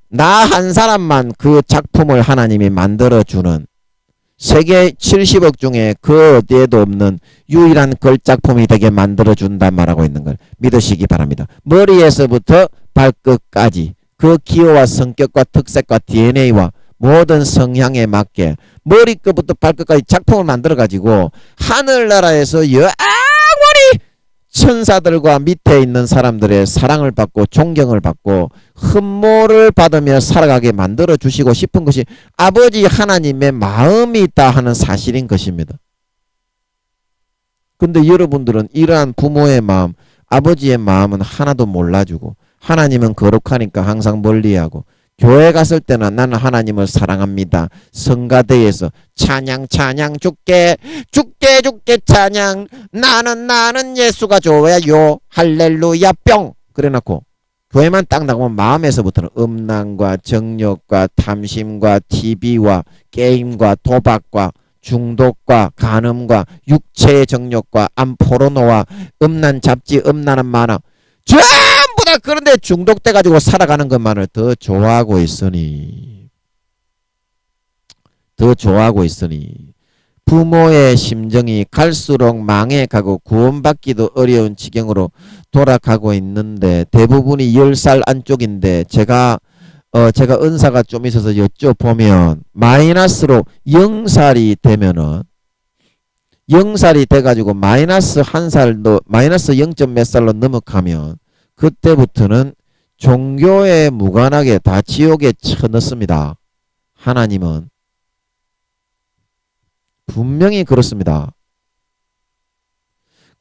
나 한 사람만 그 작품을 하나님이 만들어주는 세계 70억 중에 그 어디에도 없는 유일한 걸작품이 되게 만들어준단 말하고 있는 걸 믿으시기 바랍니다. 머리에서부터 발끝까지 그 기호와 성격과 특색과 DNA와 모든 성향에 맞게 머리끝부터 발끝까지 작품을 만들어가지고 하늘나라에서 영원히 천사들과 밑에 있는 사람들의 사랑을 받고 존경을 받고 흠모를 받으며 살아가게 만들어 주시고 싶은 것이 아버지 하나님의 마음이 있다 하는 사실인 것입니다. 근데 여러분들은 이러한 부모의 마음, 아버지의 마음은 하나도 몰라주고 하나님은 거룩하니까 항상 멀리하고 교회 갔을 때는 나는 하나님을 사랑합니다. 성가대에서 찬양 죽게 찬양 나는 예수가 좋아요 할렐루야 뿅 그래놓고 교회만 딱 나가면 마음에서부터는 음란과 정욕과 탐심과 TV와 게임과 도박과 중독과 간음과 육체의 정욕과 암포르노와 음란 잡지 음란한 만화 전부 다 그런데 중독돼 가지고 살아가는 것만을 더 좋아하고 있으니 부모의 심정이 갈수록 망해가고 구원받기도 어려운 지경으로 돌아가고 있는데 대부분이 10살 안쪽인데 제가 은사가 좀 있어서 여쭤보면 마이너스로 0살이 되면은 0살이 돼가지고 마이너스 1살도 마이너스 0. 몇 살로 넘어가면 그때부터는 종교에 무관하게 다 지옥에 쳐넣습니다. 하나님은 분명히 그렇습니다.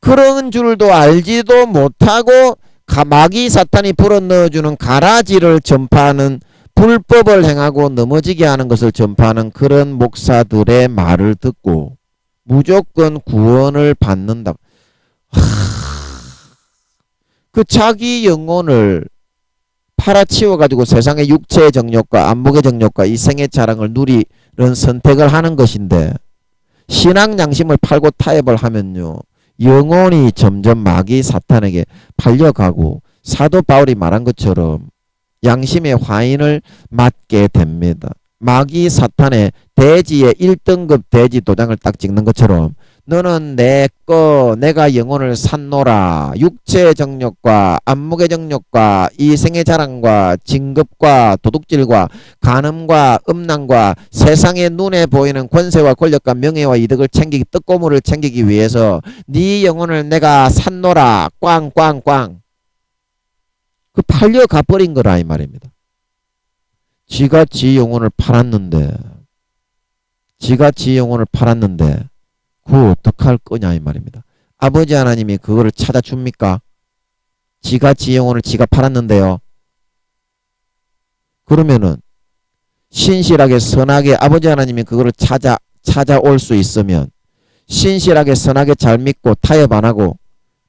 그런 줄도 알지도 못하고 마귀 사탄이 불어넣어주는 가라지를 전파하는 불법을 행하고 넘어지게 하는 것을 전파하는 그런 목사들의 말을 듣고 무조건 구원을 받는다. 그 자기 영혼을 팔아치워가지고 세상의 육체의 정욕과 안목의 정욕과 이생의 자랑을 누리는 선택을 하는 것인데 신앙 양심을 팔고 타협을 하면요. 영혼이 점점 마귀 사탄에게 팔려가고 사도 바울이 말한 것처럼 양심의 화인을 맞게 됩니다. 마귀 사탄의 대지의 1등급 대지 도장을 딱 찍는 것처럼 너는 내가 영혼을 샀노라. 육체의 정욕과 안목의 정욕과 이생의 자랑과 진급과 도둑질과 간음과 음란과 세상의 눈에 보이는 권세와 권력과 명예와 이득을 챙기기 떡고물을 챙기기 위해서 네 영혼을 내가 샀노라. 꽝꽝꽝. 그 팔려가 버린 거라 이 말입니다. 지가 지 영혼을 팔았는데 그거 어떡할 거냐 이 말입니다. 아버지 하나님이 그거를 찾아줍니까? 지가 지 영혼을 지가 팔았는데요. 그러면은 신실하게 선하게 아버지 하나님이 그거를 찾아올 수 있으면 신실하게 선하게 잘 믿고 타협 안 하고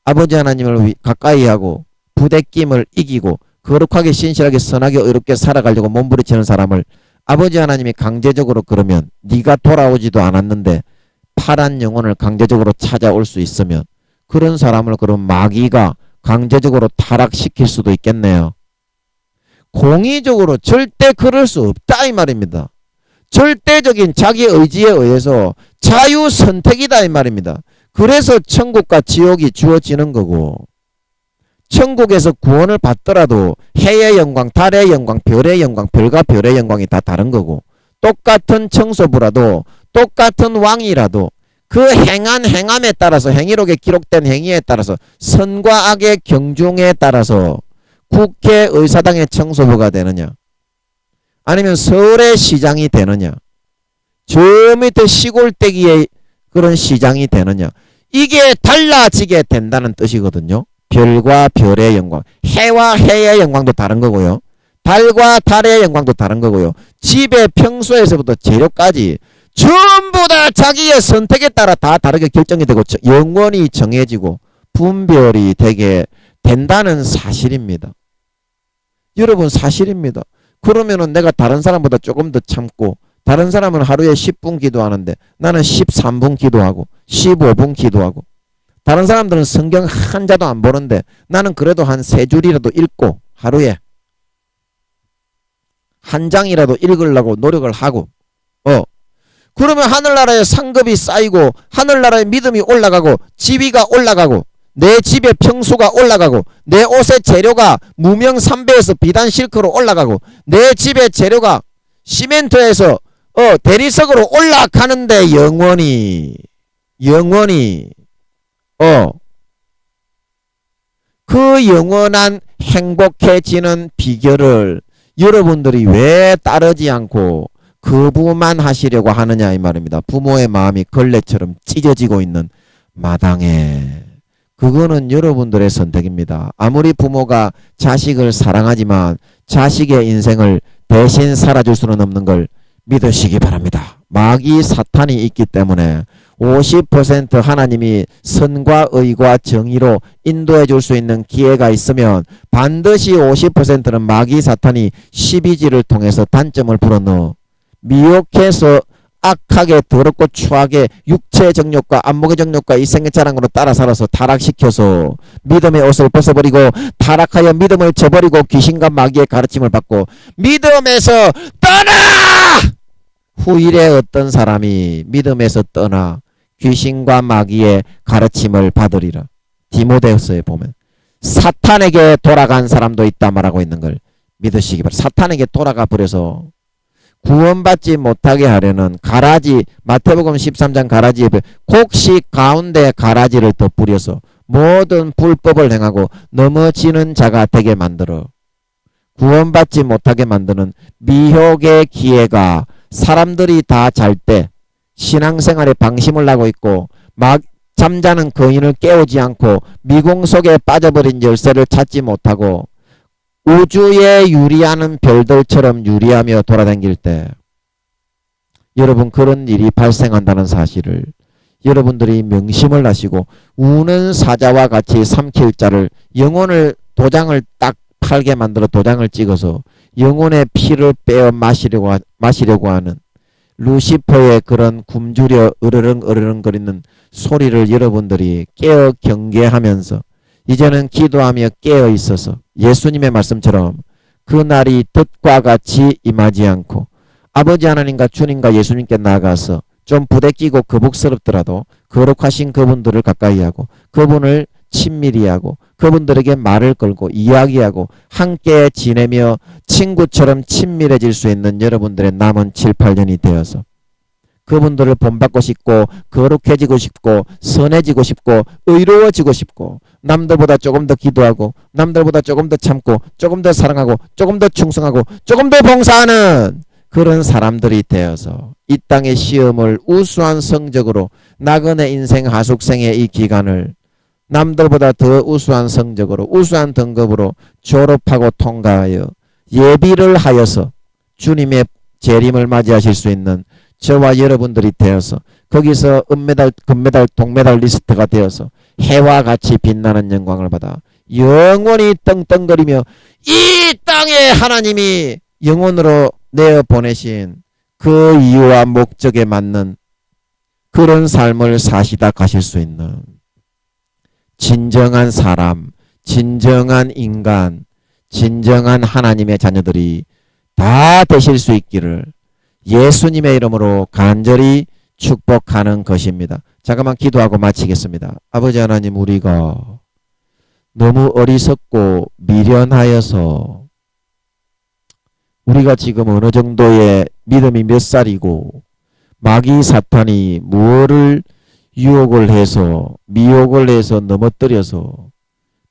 아버지 하나님을 가까이 하고 부대낌을 이기고 거룩하게 신실하게 선하게 의롭게 살아가려고 몸부림치는 사람을 아버지 하나님이 강제적으로 그러면 네가 돌아오지도 않았는데 파란 영혼을 강제적으로 찾아올 수 있으면 그런 사람을 그럼 마귀가 강제적으로 타락시킬 수도 있겠네요. 공의적으로 절대 그럴 수 없다 이 말입니다. 절대적인 자기 의지에 의해서 자유 선택이다 이 말입니다. 그래서 천국과 지옥이 주어지는 거고 천국에서 구원을 받더라도 해의 영광, 달의 영광, 별의 영광, 별과 별의 영광이 다 다른 거고 똑같은 청소부라도 똑같은 왕이라도 그 행한 행함에 따라서 행위록에 기록된 행위에 따라서 선과 악의 경중에 따라서 국회의사당의 청소부가 되느냐 아니면 서울의 시장이 되느냐 저 밑에 시골대기의 그런 시장이 되느냐 이게 달라지게 된다는 뜻이거든요. 별과 별의 영광, 해와 해의 영광도 다른 거고요. 달과 달의 영광도 다른 거고요. 집의 평소에서부터 재료까지 전부 다 자기의 선택에 따라 다 다르게 결정이 되고 영원히 정해지고 분별이 되게 된다는 사실입니다. 여러분 사실입니다. 그러면은 내가 다른 사람보다 조금 더 참고 다른 사람은 하루에 10분 기도하는데 나는 13분 기도하고 15분 기도하고 다른 사람들은 성경 한 자도 안 보는데 나는 그래도 한 3줄이라도 읽고 하루에 한 장이라도 읽으려고 노력을 하고 그러면 하늘나라의 상급이 쌓이고 하늘나라의 믿음이 올라가고 지위가 올라가고 내 집의 평수가 올라가고 내 옷의 재료가 무명 삼배에서 비단 실크로 올라가고 내 집의 재료가 시멘트에서 대리석으로 올라가는데 영원히 그 영원한 행복해지는 비결을 여러분들이 왜 따르지 않고 거부만 하시려고 하느냐 이 말입니다. 부모의 마음이 걸레처럼 찢어지고 있는 마당에. 그거는 여러분들의 선택입니다. 아무리 부모가 자식을 사랑하지만 자식의 인생을 대신 살아줄 수는 없는 걸 믿으시기 바랍니다. 마귀 사탄이 있기 때문에 50% 하나님이 선과 의와 정의로 인도해 줄 수 있는 기회가 있으면 반드시 50%는 마귀 사탄이 12지를 통해서 단점을 불어넣어 미혹해서 악하게 더럽고 추하게 육체의 정욕과 안목의 정욕과 이생의 자랑으로 따라 살아서 타락시켜서 믿음의 옷을 벗어버리고 타락하여 믿음을 저버리고 귀신과 마귀의 가르침을 받고 믿음에서 떠나! 후일에 어떤 사람이 믿음에서 떠나 귀신과 마귀의 가르침을 받으리라. 디모데후서에 보면 사탄에게 돌아간 사람도 있다 말하고 있는 걸 믿으시기 바랍니다. 사탄에게 돌아가 버려서 구원받지 못하게 하려는 가라지, 마태복음 13장 가라지에 곡식 가운데 가라지를 더 뿌려서 모든 불법을 행하고 넘어지는 자가 되게 만들어 구원받지 못하게 만드는 미혹의 기회가 사람들이 다 잘 때 신앙생활에 방심을 하고 있고 막 잠자는 거인을 깨우지 않고 미궁 속에 빠져버린 열쇠를 찾지 못하고 우주에 유리하는 별들처럼 유리하며 돌아다닐 때 여러분 그런 일이 발생한다는 사실을 여러분들이 명심을 하시고 우는 사자와 같이 삼킬 자를 영혼을 도장을 딱 팔게 만들어 도장을 찍어서 영혼의 피를 빼어 마시려고 하는 루시퍼의 그런 굶주려 으르렁 거리는 소리를 여러분들이 깨어 경계하면서 이제는 기도하며 깨어 있어서 예수님의 말씀처럼 그 날이 뜻과 같이 임하지 않고 아버지 하나님과 주님과 예수님께 나아가서 좀 부대끼고 거북스럽더라도 거룩하신 그분들을 가까이 하고 그분을 친밀히 하고 그분들에게 말을 걸고 이야기하고 함께 지내며 친구처럼 친밀해질 수 있는 여러분들의 남은 7, 8년이 되어서 그분들을 본받고 싶고 거룩해지고 싶고 선해지고 싶고 의로워지고 싶고 남들보다 조금 더 기도하고 남들보다 조금 더 참고 조금 더 사랑하고 조금 더 충성하고 조금 더 봉사하는 그런 사람들이 되어서 이 땅의 시험을 우수한 성적으로 나그네 인생 하숙생의 이 기간을 남들보다 더 우수한 성적으로 우수한 등급으로 졸업하고 통과하여 예비를 하여서 주님의 재림을 맞이하실 수 있는 저와 여러분들이 되어서 거기서 은메달, 금메달, 동메달 리스트가 되어서 해와 같이 빛나는 영광을 받아 영원히 떵떵거리며 이 땅에 하나님이 영혼으로 내어 보내신 그 이유와 목적에 맞는 그런 삶을 사시다 가실 수 있는 진정한 사람, 진정한 인간, 진정한 하나님의 자녀들이 다 되실 수 있기를 예수님의 이름으로 간절히 축복하는 것입니다. 잠깐만 기도하고 마치겠습니다. 아버지 하나님, 우리가 너무 어리석고 미련하여서 우리가 지금 어느 정도의 믿음이 몇 살이고 마귀 사탄이 무엇을 유혹을 해서 미혹을 해서 넘어뜨려서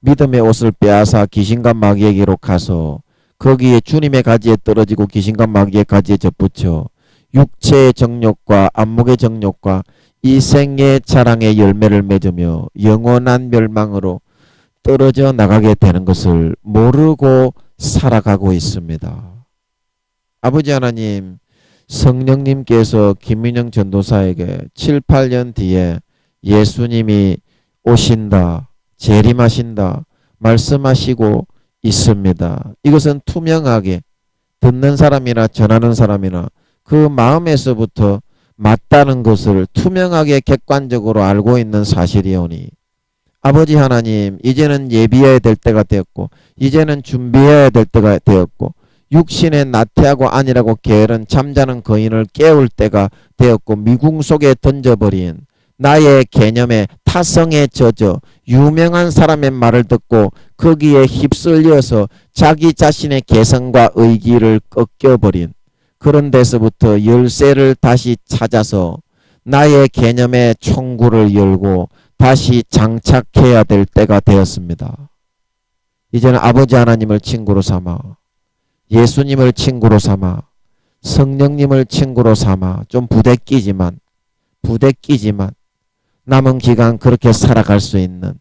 믿음의 옷을 빼앗아 귀신과 마귀에게로 가서 거기에 주님의 가지에 떨어지고 귀신과 마귀의 가지에 접붙여 육체의 정욕과 안목의 정욕과 이생의 자랑의 열매를 맺으며 영원한 멸망으로 떨어져 나가게 되는 것을 모르고 살아가고 있습니다. 아버지 하나님, 성령님께서 김민영 전도사에게 7, 8년 뒤에 예수님이 오신다, 재림하신다 말씀하시고 있습니다. 이것은 투명하게 듣는 사람이나 전하는 사람이나 그 마음에서부터 맞다는 것을 투명하게 객관적으로 알고 있는 사실이오니 아버지 하나님, 이제는 예비해야 될 때가 되었고 이제는 준비해야 될 때가 되었고 육신의 나태하고 안일하고 게으른 잠자는 거인을 깨울 때가 되었고 미궁 속에 던져버린 나의 개념에 타성에 젖어 유명한 사람의 말을 듣고 거기에 휩쓸려서 자기 자신의 개성과 의기를 꺾여버린 그런 데서부터 열쇠를 다시 찾아서 나의 개념의 총구를 열고 다시 장착해야 될 때가 되었습니다. 이제는 아버지 하나님을 친구로 삼아, 예수님을 친구로 삼아, 성령님을 친구로 삼아, 좀 부대끼지만 남은 기간 그렇게 살아갈 수 있는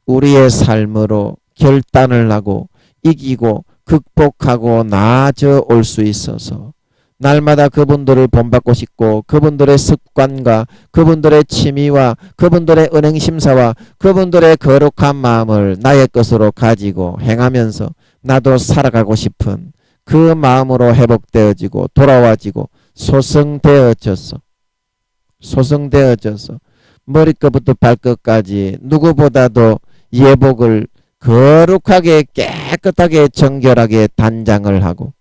우리의 삶으로 결단을 하고 이기고 극복하고 나아져 올 수 있어서 날마다 그분들을 본받고 싶고 그분들의 습관과 그분들의 취미와 그분들의 은행심사와 그분들의 거룩한 마음을 나의 것으로 가지고 행하면서 나도 살아가고 싶은 그 마음으로 회복되어지고 돌아와지고 소성되어져서 머리끝부터 발끝까지 누구보다도 예복을 거룩하게 깨끗하게 정결하게 단장을 하고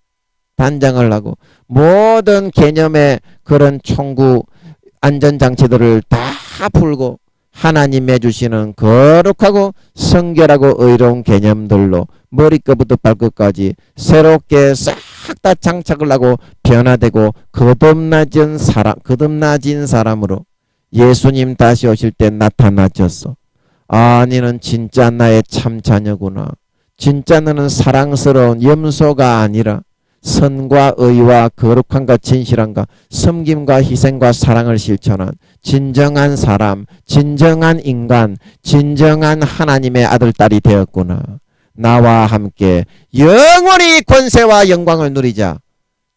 모든 개념의 그런 총구 안전장치들을 다 풀고 하나님 해주시는 거룩하고 성결하고 의로운 개념들로 머리끝부터 발끝까지 새롭게 싹 다 장착을 하고 변화되고 거듭나진 사람으로 예수님 다시 오실 때 나타나셨어. 아, 너는 진짜 나의 참 자녀구나. 진짜 너는 사랑스러운 염소가 아니라 선과 의와 거룩함과 진실함과 섬김과 희생과 사랑을 실천한 진정한 사람, 진정한 인간, 진정한 하나님의 아들, 딸이 되었구나. 나와 함께 영원히 권세와 영광을 누리자.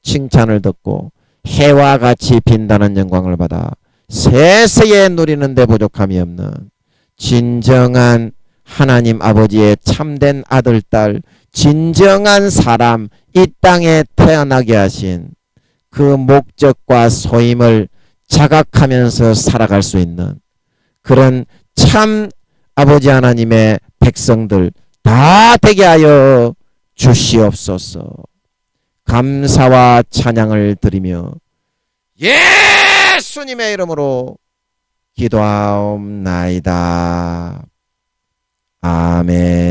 칭찬을 듣고 해와 같이 빛나는 영광을 받아 세세에 누리는 데 부족함이 없는 진정한 하나님 아버지의 참된 아들, 딸, 진정한 사람, 이 땅에 태어나게 하신 그 목적과 소임을 자각하면서 살아갈 수 있는 그런 참 아버지 하나님의 백성들 다 되게 하여 주시옵소서. 감사와 찬양을 드리며 예수님의 이름으로 기도하옵나이다. 아멘.